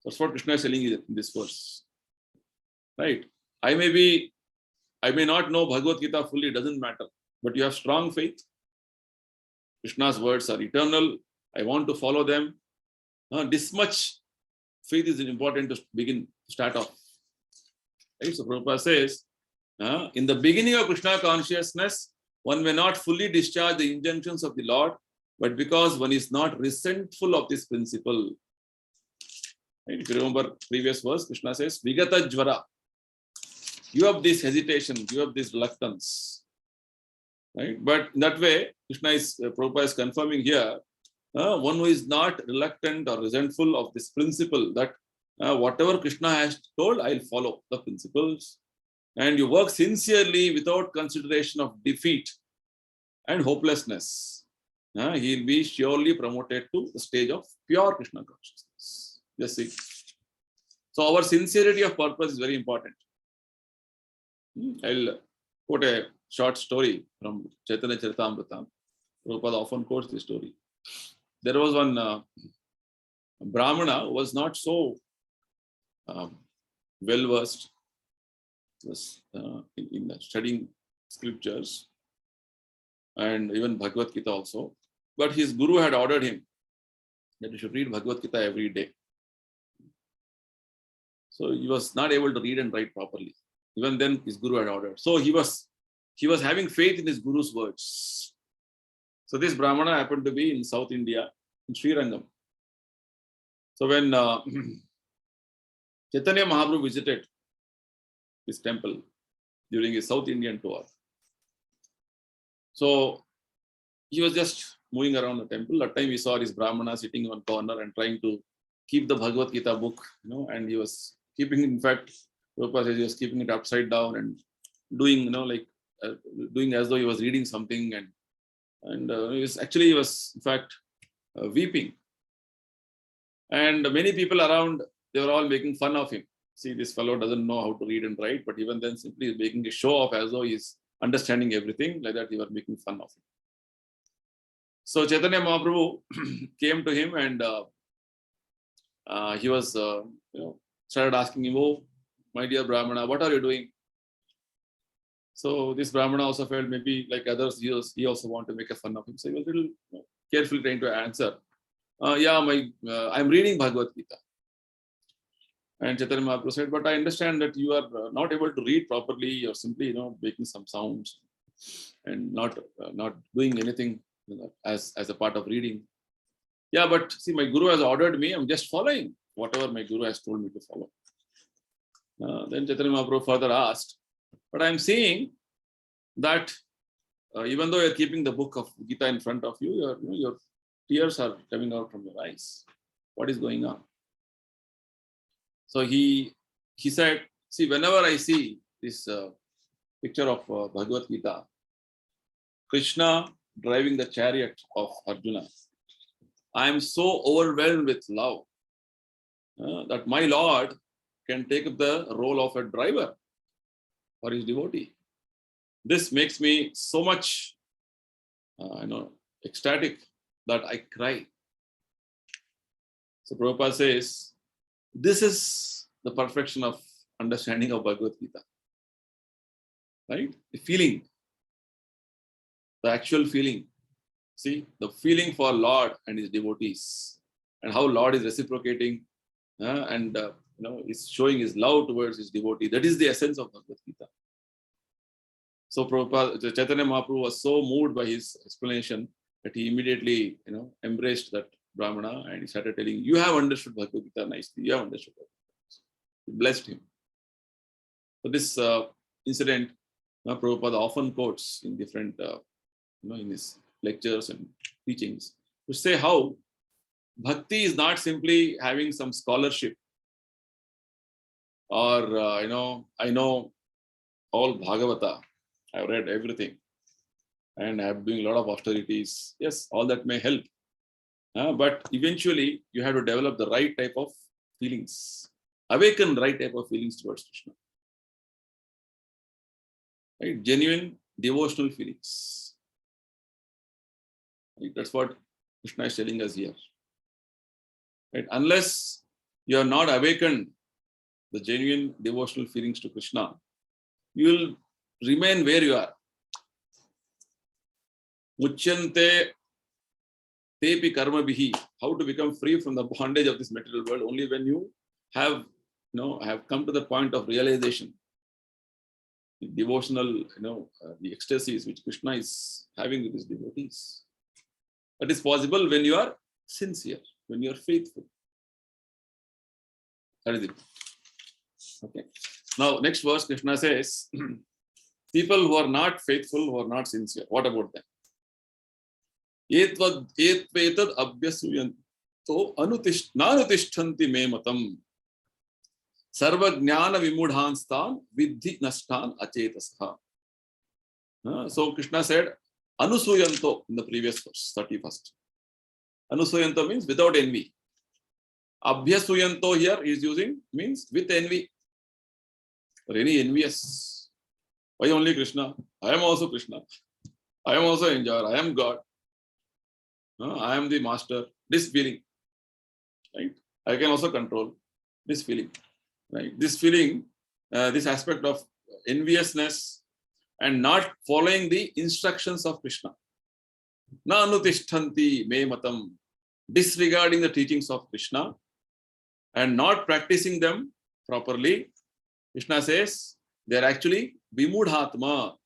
Speaker 1: That's what Krishna is telling you in this verse. Right? I may not know Bhagavad Gita fully, doesn't matter. But you have strong faith. Krishna's words are eternal. I want to follow them. This much faith is important to start off. Right? So Prabhupada says, in the beginning of Krishna consciousness, one may not fully discharge the injunctions of the Lord, but because one is not resentful of this principle. Right? If you remember previous verse, Krishna says, Vigata Jvara. You have this hesitation, you have this reluctance. Right? But in that way, Prabhupada is confirming here, one who is not reluctant or resentful of this principle that whatever Krishna has told, I'll follow the principles. And you work sincerely without consideration of defeat and hopelessness. He'll be surely promoted to the stage of pure Krishna consciousness. Just see. So our sincerity of purpose is very important. I'll quote a short story from Chaitanya Charitamrita. Prabhupada often quotes this story. There was one Brahmana who was not so well versed in studying scriptures and even Bhagavad Gita also. But his guru had ordered him that he should read Bhagavad Gita every day. So he was not able to read and write properly. Even then, his guru had ordered. So he was having faith in his guru's words. So this Brahmana happened to be in South India, in Srirangam. So when Chaitanya Mahaprabhu visited this temple during his South Indian tour, so he was just moving around the temple. That time we saw this Brahmana sitting in one corner and trying to keep the Bhagavad Gita book, and he was keeping, in fact, Prabhupada says he was keeping it upside down and doing, doing as though he was reading something, and he was in fact, weeping. And many people around, they were all making fun of him. See, this fellow doesn't know how to read and write, but even then simply making a show off as though he's understanding everything. Like that, they were making fun of him. So Chaitanya Mahaprabhu came to him and he was, started asking him, "Oh, my dear Brahmana, what are you doing?" So this Brahmana also felt maybe like others, he also wanted to make a fun of him. So he was a little carefully trying to answer. I'm reading Bhagavad Gita. And Chaitanya Mahaprabhu said, "But I understand that you are not able to read properly. You're simply, making some sounds and not doing anything as a part of reading." "Yeah, but see, my guru has ordered me. I'm just following whatever my guru has told me to follow." Then Chaitanya Mahaprabhu further asked, "But I'm seeing that even though you're keeping the book of Gita in front of you, your tears are coming out from your eyes. What is going on?" So he said, "See, whenever I see this picture of Bhagavad Gita, Krishna driving the chariot of Arjuna, I am so overwhelmed with love that my Lord can take up the role of a driver for his devotee. This makes me so much, ecstatic that I cry. So Prabhupada says, this is the perfection of understanding of Bhagavad Gita. Right? The feeling, the actual feeling. See, the feeling for Lord and his devotees, and how Lord is reciprocating and is showing his love towards his devotee. That is the essence of Bhagavad Gita. So Prabhupada, Chaitanya Mahaprabhu was so moved by his explanation that he immediately, embraced that Brahmana and he started telling, you have understood Bhagavad Gita nicely. You have understood Bhagavad Gita. He blessed him. So this incident, Prabhupada often quotes in different, in his lectures and teachings, to say how bhakti is not simply having some scholarship or, I know all Bhagavata. I've read everything and I'm doing a lot of austerities. Yes, all that may help. But eventually you have to develop the right type of feelings, awaken right type of feelings towards Krishna. Right? Genuine devotional feelings. Right? That's what Krishna is telling us here. Right? Unless you are not awakened the genuine devotional feelings to Krishna, you will remain where you are. Muchyante tepi karma bihi. How to become free from the bondage of this material world? Only when you have come to the point of realization. The devotional, the ecstasies which Krishna is having with his devotees. That is possible when you are sincere, when you are faithful. That is it. Okay. Now, next verse, Krishna says, people who are not faithful, who are not sincere, what about them? Etvetad abhyasuyanto nanutishtanti me matam sarva jnana vimudhanstan vidhi nashtan achetasah. So Krishna said, anusuyanto in the previous verse, 31st. Anusuyanto means without envy. Abhyasuyanto here is using means with envy. Or any envious. Why only Krishna? I am also Krishna. I am also enjoyer. I am God. I am the master. This feeling. Right? I can also control this feeling. Right? This feeling, this aspect of enviousness and not following the instructions of Krishna. Na anutishtanti me matam. Disregarding the teachings of Krishna and not practicing them properly. Krishna says they are actually vimudhatma.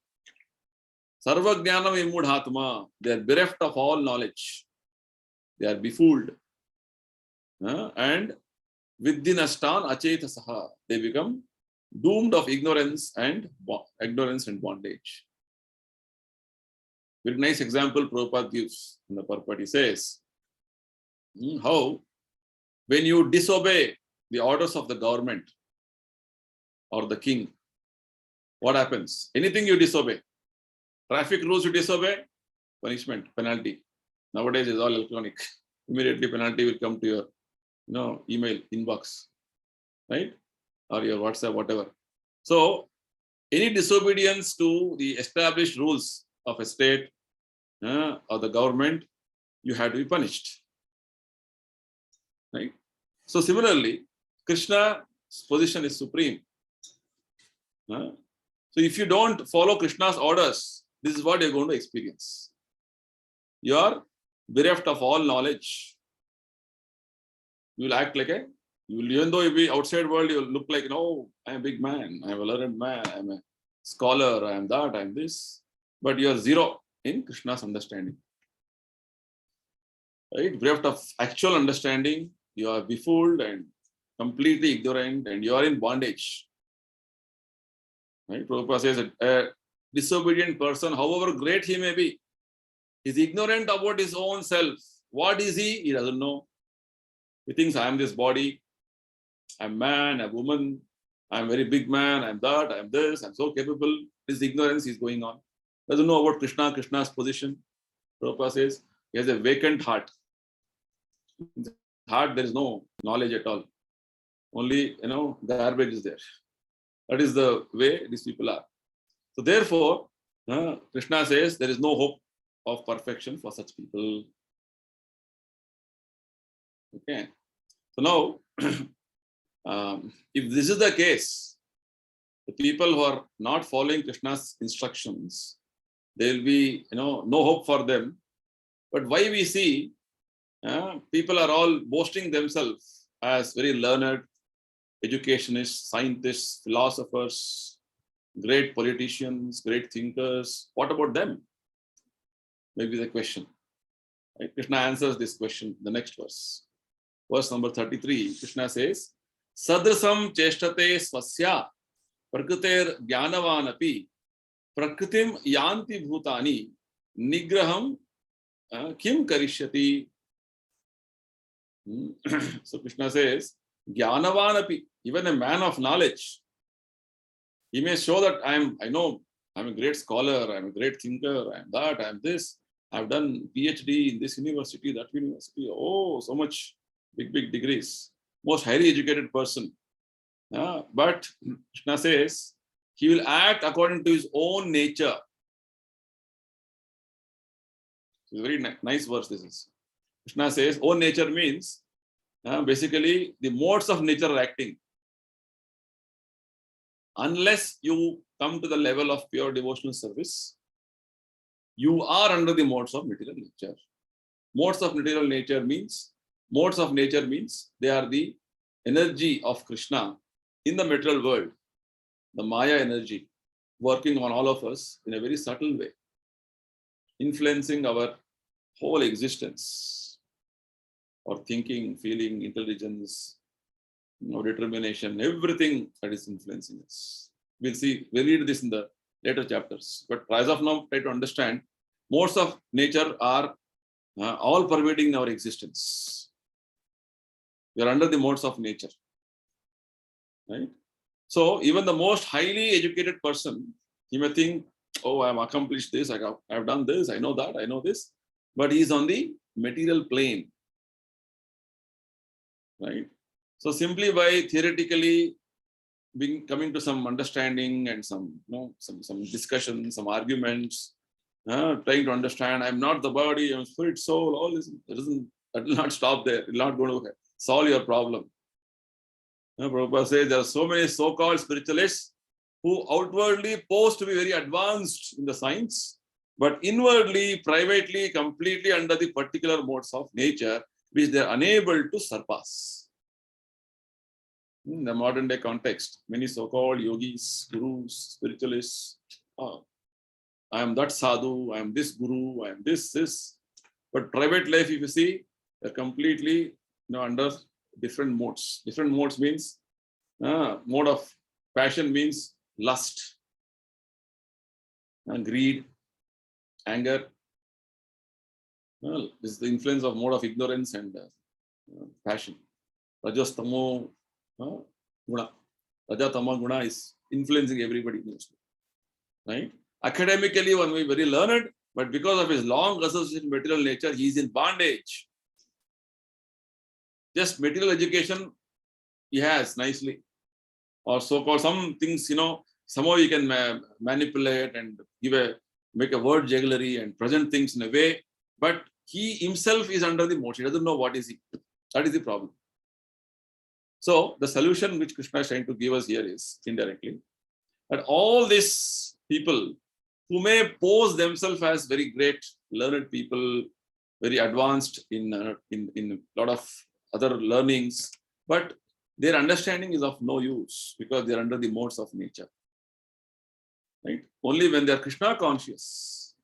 Speaker 1: Sarvajnana vimudhatma. They are bereft of all knowledge. They are befooled. And vidhinashtan achetasaha. They become doomed of ignorance and bondage. Very nice example Prabhupada gives in the purport. He says, how when you disobey the orders of the government or the king, what happens? Anything you disobey, traffic rules you disobey, punishment, penalty. Nowadays is all electronic. Immediately penalty will come to your email inbox, right? Or your WhatsApp, whatever. So any disobedience to the established rules of a state or the government, you have to be punished. Right? So similarly, Krishna's position is supreme. So if you don't follow Krishna's orders, this is what you're going to experience. You are bereft of all knowledge. You will act like even though you be outside world, you will look like, I am a big man, I am a learned man, I am a scholar, I am that, I am this. But you are zero in Krishna's understanding. Right? Bereft of actual understanding, you are befooled and completely ignorant and you are in bondage. Right? Prabhupada says that a disobedient person, however great he may be, is ignorant about his own self. What is he? He doesn't know. He thinks I am this body, I'm man, I'm woman, I'm very big man, I'm that, I'm this, I'm so capable. This ignorance is going on. Doesn't know about Krishna, Krishna's position. Prabhupada says he has a vacant heart. In the heart, there is no knowledge at all. Only, garbage is there. That is the way these people are. So therefore, Krishna says there is no hope of perfection for such people. Okay. So now, if this is the case, the people who are not following Krishna's instructions, there will be, no hope for them. But why we see people are all boasting themselves as very learned educationists, scientists, philosophers, great politicians, great thinkers. What about them? Maybe the question. Right? Krishna answers this question in the next verse. Verse number 33, Krishna says, Sadrisam cheshtate swasya prakriter jnanavanapi prakritim yanti bhutani nigraham kim karishyati. So Krishna says, jnanavanapi, even a man of knowledge, he may show that I know I'm a great scholar, I'm a great thinker, I'm that, I'm this, I've done PhD in this university, that university, oh, so much big degrees, most highly educated person. But Krishna says, he will act according to his own nature. It's a very nice verse this is. Krishna says, own nature means, basically the modes of nature are acting. Unless you come to the level of pure devotional service, you are under the modes of material nature. Modes of nature means they are the energy of Krishna in the material world, the Maya energy working on all of us in a very subtle way, influencing our whole existence, our thinking, feeling, intelligence, determination, everything that is influencing us. We'll read this in the later chapters. But as of now, try to understand, modes of nature are all pervading our existence. We are under the modes of nature. Right? So even the most highly educated person, he may think, oh, I have accomplished this, I have done this, I know that, I know this. But he is on the material plane. Right? So simply by theoretically coming to some understanding and some discussion, some arguments, trying to understand, I'm not the body, I'm spirit, soul, all this, that will not stop there. It will not going to solve your problem. Prabhupada says there are so many so-called spiritualists who outwardly pose to be very advanced in the science, but inwardly, privately, completely under the particular modes of nature, which they are unable to surpass. In the modern day context, many so-called yogis, gurus, spiritualists, I am that sadhu, I am this guru, I am this. But private life, if you see, they're completely under different modes. Different modes means, mode of passion means lust, greed, anger. This is the influence of mode of ignorance and passion. Rajas, tamo, guna. Raja, tama, guna is influencing everybody mostly. Right? Academically, one may be very learned, but because of his long association with material nature, he is in bondage. Just material education he has nicely, or so-called some things, somehow he can manipulate and make a word jugglery and present things in a way, but he himself is under the motion. He doesn't know what is he. That is the problem. So the solution which Krishna is trying to give us here is indirectly that all these people who may pose themselves as very great learned people, very advanced in a lot of other learnings, but their understanding is of no use because they are under the modes of nature. Right? Only when they are Krishna conscious,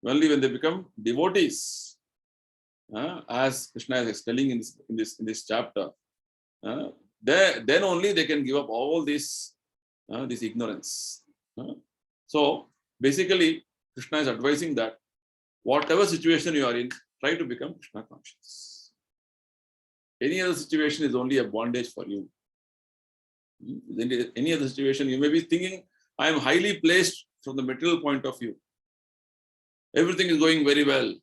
Speaker 1: only when they become devotees, as Krishna is telling in this chapter, then only they can give up all this ignorance. So basically, Krishna is advising that whatever situation you are in, try to become Krishna conscious. Any other situation is only a bondage for you. Any other situation, you may be thinking, I am highly placed from the material point of view. Everything is going very well.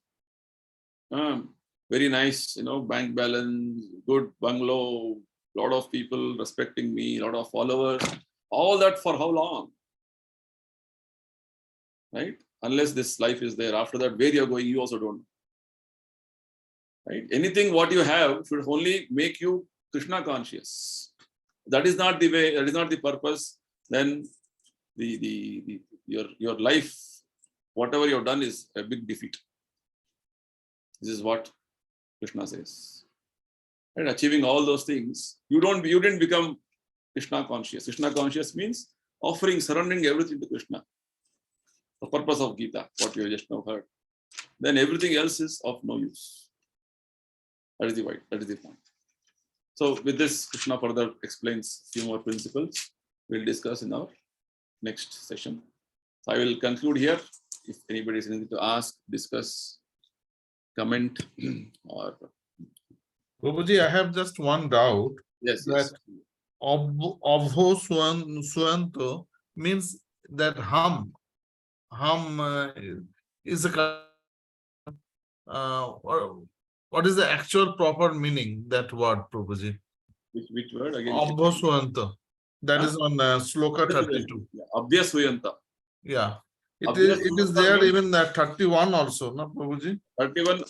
Speaker 1: very nice, bank balance, good bungalow, lot of people respecting me, lot of followers. All that for how long? Right? Unless this life is there. After that, where you're going, you also don't know. Right? Anything what you have should only make you Krishna conscious. That is not the way, that is not the purpose. Then your life, whatever you have done, is a big defeat. This is what Krishna says. And achieving all those things, you didn't become Krishna conscious. Krishna conscious means offering, surrendering everything to Krishna. The purpose of Gita, what you just now heard. Then everything else is of no use. That is the point. So with this, Krishna further explains a few more principles. We'll discuss in our next session. So I will conclude here. If anybody has anything to ask, discuss, comment, or
Speaker 2: Prabhuji, I have just one doubt.
Speaker 1: yes.
Speaker 2: That Abho Suanto means that hum is a what is the actual proper meaning, that word, Prabhuji?
Speaker 1: Which word again?
Speaker 2: Abho Suanto. That is on sloka 32.
Speaker 1: Abhyasuyanta.
Speaker 2: Yeah. It
Speaker 1: Abhyasuyanta
Speaker 2: is there
Speaker 1: means-
Speaker 2: even that 31 also, no, Prabhuji?
Speaker 1: 31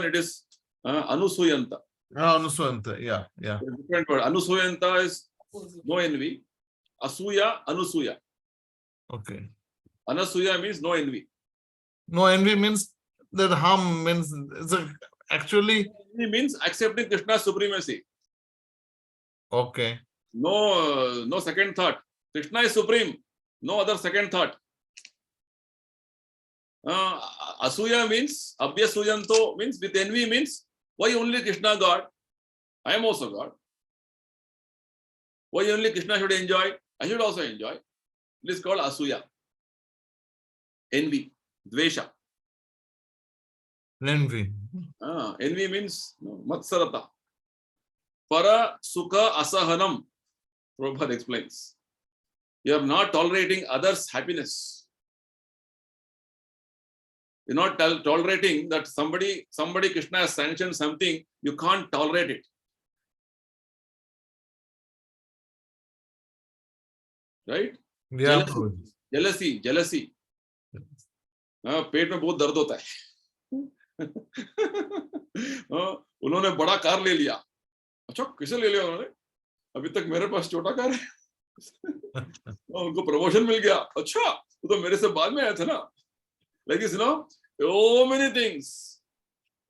Speaker 1: it is Anusuyanta.
Speaker 2: Anuswanta, yeah.
Speaker 1: It's a different word. Anusuyanta is no envy. Asuya, Anusuya.
Speaker 2: Okay.
Speaker 1: Anasuya means no envy.
Speaker 2: No envy means that hum means actually
Speaker 1: Envy means accepting Krishna's supremacy.
Speaker 2: okay.
Speaker 1: No second thought. Krishna is supreme. No other second thought. Asuya means, Abhyasuyanto means, with envy means, why only Krishna God? I am also God. Why only Krishna should enjoy? I should also enjoy. It is called Asuya. Envy, Dvesha.
Speaker 2: Envy.
Speaker 1: Envy means Matsarata. Para Sukha Asahanam. Prabhupada explains. You are not tolerating others' happiness. You're not tolerating that somebody Krishna has sanctioned something, you can't tolerate it. Right?
Speaker 2: Yeah, Prabhuji.
Speaker 1: Jealousy. पेट में बहुत दर्द होता है. उन्होंने बड़ा car ले लिया. अच्छा किसे ले लिया उन्होंने? अभी तक मेरे पास छोटा कार है. उनको प्रमोशन मिल गया. अच्छा वो तो मेरे से बाद में आया था ना. Like this, so many things.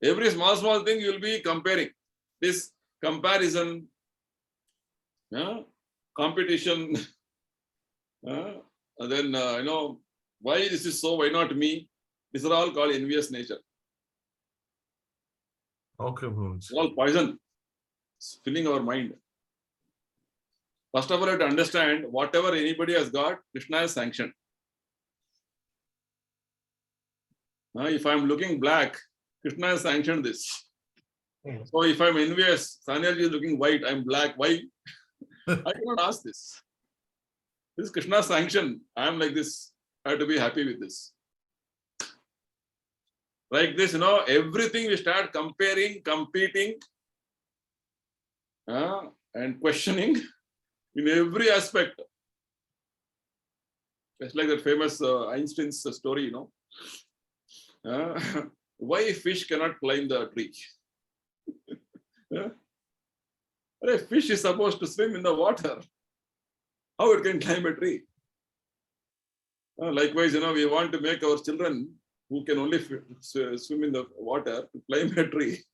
Speaker 1: Every small thing you will be comparing. This comparison, competition, and then why this is so, why not me? These are all called envious nature.
Speaker 2: Okay, Prabhuji.
Speaker 1: It's all poison. It's filling our mind. First of all, you have to understand whatever anybody has got, Krishna has sanctioned. If I'm looking black, Krishna has sanctioned this. So if I'm envious, Sanyaji is looking white, I'm black, why? I cannot ask this. This is Krishna's sanction. I'm like this. I have to be happy with this. Like this, everything we start comparing, competing, and questioning in every aspect. It's like that famous Einstein's story, why fish cannot climb the tree? A fish is supposed to swim in the water. How it can climb a tree? Likewise, we want to make our children who can only swim in the water to climb a tree.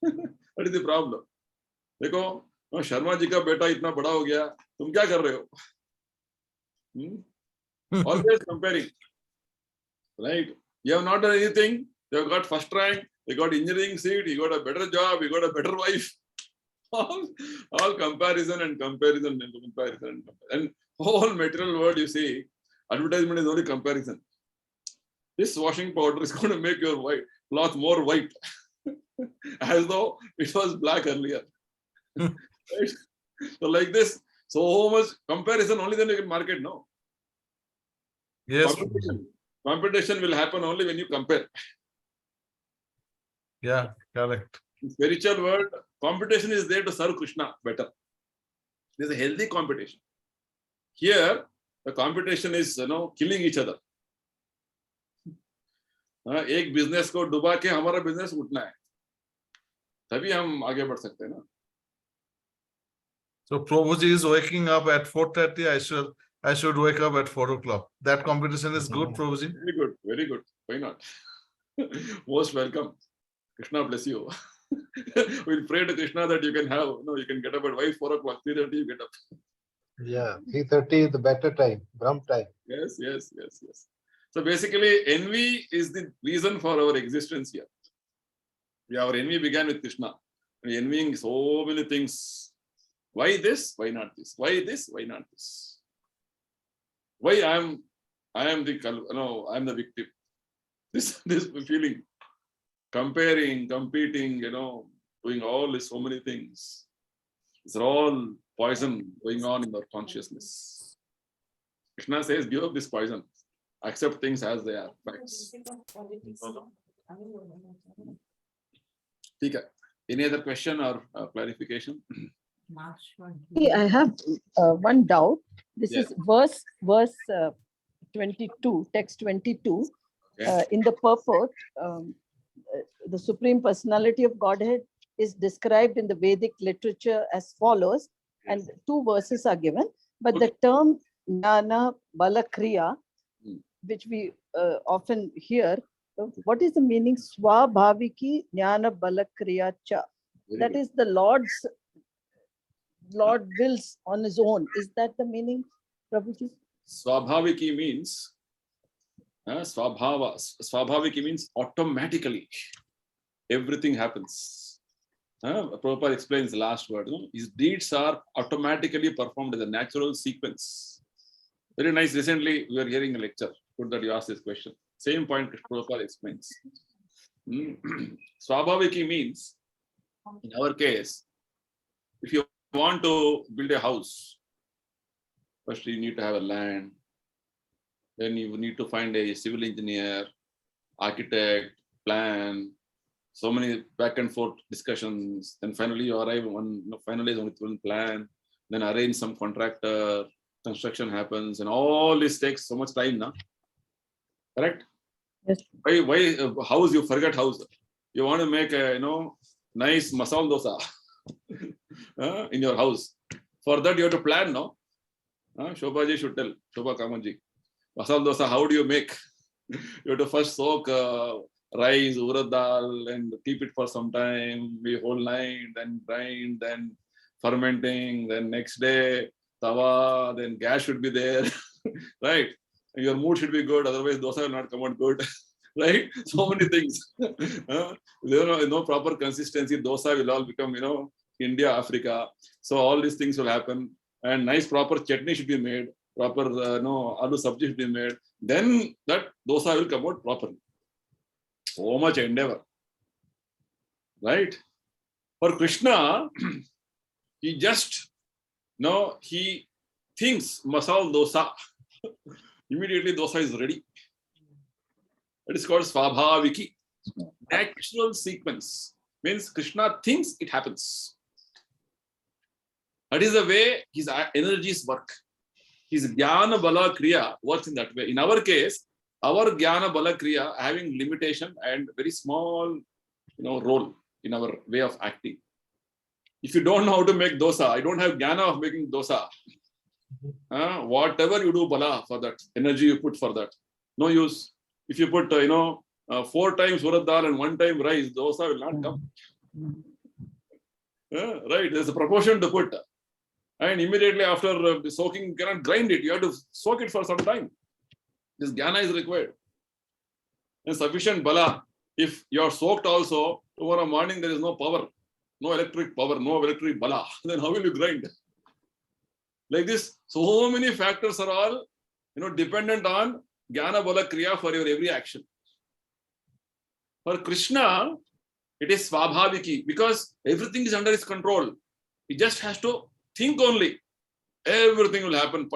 Speaker 1: What is the problem? देखो शर्मा जी का बेटा इतना बड़ा हो गया, तुम क्या कर रहे हो? Always comparing, right? You have not done anything. You have got first rank. You got engineering seat. You got a better job. You got a better wife. All comparison and comparison and comparison and whole material world. You see, advertisement is only comparison. This washing powder is going to make your cloth more white, as though it was black earlier. Right? So like this, so much comparison. Only then you can market. No.
Speaker 2: Yes.
Speaker 1: Competition will happen only when you compare.
Speaker 2: Yeah, correct.
Speaker 1: In spiritual world, competition is there to serve Krishna better. There's a healthy competition. Here, the competition is, killing each other. एक business को डुबा के हमारा business उठना है, तभी हम आगे बढ़ सकते हैं ना.
Speaker 2: So Prabhuji is waking up at 4:30. I should wake up at 4 o'clock. That competition is good, Prabhuji.
Speaker 1: Very good, very good. Why not? Most welcome. Krishna bless you. We'll pray to Krishna that you can have, you can get up at 4 o'clock, 3:30 you get up.
Speaker 5: Yeah, 3:30 is the better time, Brahm time.
Speaker 1: Yes. So basically, envy is the reason for our existence here. Our envy began with Krishna. We're envying so many things. Why this? Why not this? Why this? Why not this? Why I am the victim. This feeling, comparing, competing, doing all this, so many things. It's all poison going on in our consciousness. Krishna says, give up this poison. Accept things as they are. Facts. Any other question or clarification?
Speaker 4: I have one doubt. This
Speaker 1: Yes.
Speaker 4: is verse 22, text 22.
Speaker 1: Okay.
Speaker 4: In the purport, the Supreme Personality of Godhead is described in the Vedic literature as follows, and two verses are given. But the term Jnana Balakriya, which we often hear, what is the meaning? Swabhaviki Jnana Balakriya Cha. That is the Lord wills on his own. Is that the meaning, Prabhuji?
Speaker 1: Swabhaviki means Swabhaviki means automatically everything happens. Prabhupada explains the last word. His deeds are automatically performed as a natural sequence. Very nice. Recently, we were hearing a lecture. Good that you asked this question. Same point Prabhupada explains. Swabhaviki means, in our case, if you want to build a house, first you need to have a land. Then you need to find a civil engineer, architect, plan, so many back and forth discussions. Then finally you arrive finalize on one plan, then arrange some contractor, construction happens, and all this takes so much time now. Correct?
Speaker 4: Yes.
Speaker 1: Why house, you forget house. You want to make a nice masala dosa in your house. For that you have to plan, no? Shobhaji should tell, Shobha Kamanji. Masala dosa, how do you make? You have to first soak rice, urad dal, and keep it for some time, the whole night, then grind, then fermenting, then next day, tawa, then gas should be there, right? Your mood should be good, otherwise dosa will not come out good, right? So many things. No proper consistency, dosa will all become, India, Africa. So all these things will happen, and nice proper chutney should be made, proper aloo sabji should be made. Then that dosa will come out properly. So much endeavor, right? For Krishna, he just, he thinks masala dosa. Immediately dosa is ready. That is called Swabhaviki. Natural sequence. Means Krishna thinks it happens. That is the way his energies work. His Jnana Bala Kriya works in that way. In our case, our Jnana Bala Kriya having limitation and very small role in our way of acting. If you don't know how to make dosa, I don't have Jnana of making dosa. Whatever you do Bala for that, energy you put for that, no use. If you put 4 times urad dal and 1 time rice, dosa will not come. Right, there's a proportion to put. And immediately after soaking, you cannot grind it. You have to soak it for some time. This jnana is required. And sufficient bala. If you are soaked also, tomorrow morning there is no power, no electric power, no electric bala. Then how will you grind? Like this, so many factors are all, dependent on jnana bala kriya for your every action. For Krishna, it is swabhaviki because everything is under his control. He just has to think only. Everything will happen.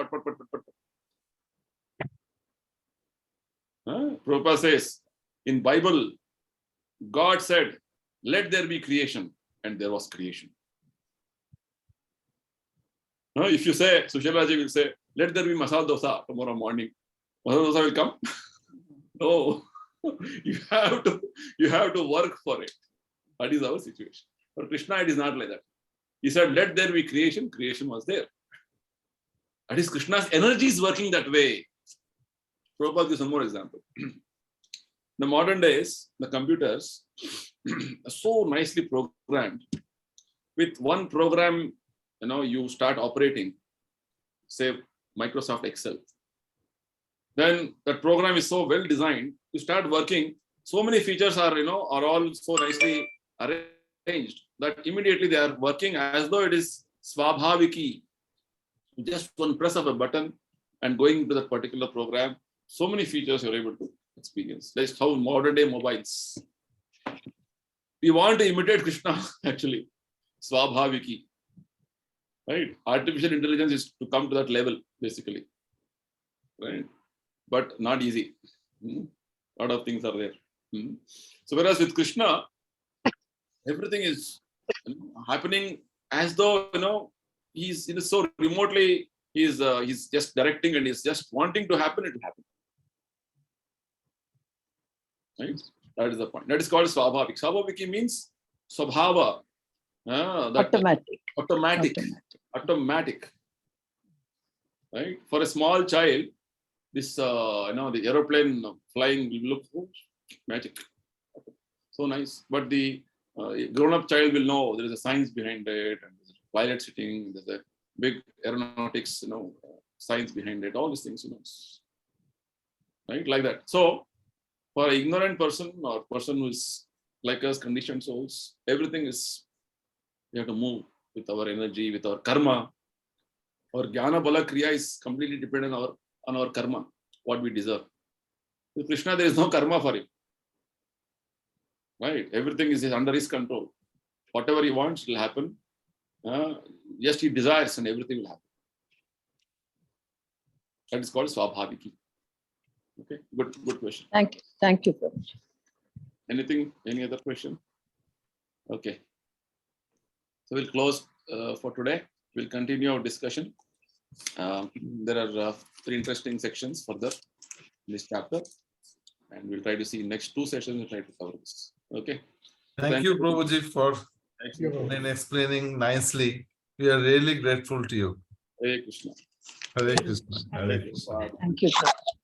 Speaker 1: Prabhupada says, in Bible, God said, let there be creation, and there was creation. Now, if you say, Sushalaji will say, let there be masala dosa tomorrow morning, masala dosa will come? No, you have to work for it. That is our situation. For Krishna, it is not like that. He said, let there be creation, creation was there. That is, Krishna's energy is working that way. Prabhupada gives one more example. The modern days, the computers are so nicely programmed. With one program, you start operating, say Microsoft Excel. Then that program is so well designed, you start working, so many features are all so nicely arranged that immediately they are working as though it is swabhaviki. Just one press of a button and going to that particular program, so many features you're able to experience. That's how modern day mobiles. We want to imitate Krishna, actually. Swabhaviki. Right? Artificial intelligence is to come to that level, basically. Right? But not easy. A lot of things are there. So whereas with Krishna, everything is happening as though he's so remotely, he's just directing and he's just wanting to happen, it will happen. Right? That is the point. That is called Swabhavik. Swabhaviki means Swabhava. Automatic. Right? For a small child, this the aeroplane flying will look magic. So nice. But the grown-up child will know there is a science behind it, and there's a pilot sitting, there's a big aeronautics, science behind it, all these things, right? Like that. So for an ignorant person or person who is like us, conditioned souls, everything is, we have to move with our energy, with our karma. Our jnana bala kriya is completely dependent on our karma, what we deserve. With Krishna, there is no karma for him. Right? Everything is under his control. Whatever he wants will happen. Just he desires and everything will happen. That is called Swabhaviki. Okay, good question.
Speaker 4: Thank you, Prabhuji.
Speaker 1: Any other question? Okay. So we'll close for today. We'll continue our discussion. There are 3 interesting sections further in this chapter. And we'll try to see next 2 sessions, we'll try to cover this. Okay.
Speaker 2: Thank you, Prabhuji, for explaining nicely. We are really grateful to you.
Speaker 1: Hare Krishna.
Speaker 2: Hare Krishna. Hare Krishna.
Speaker 4: Thank you, Prabhuji.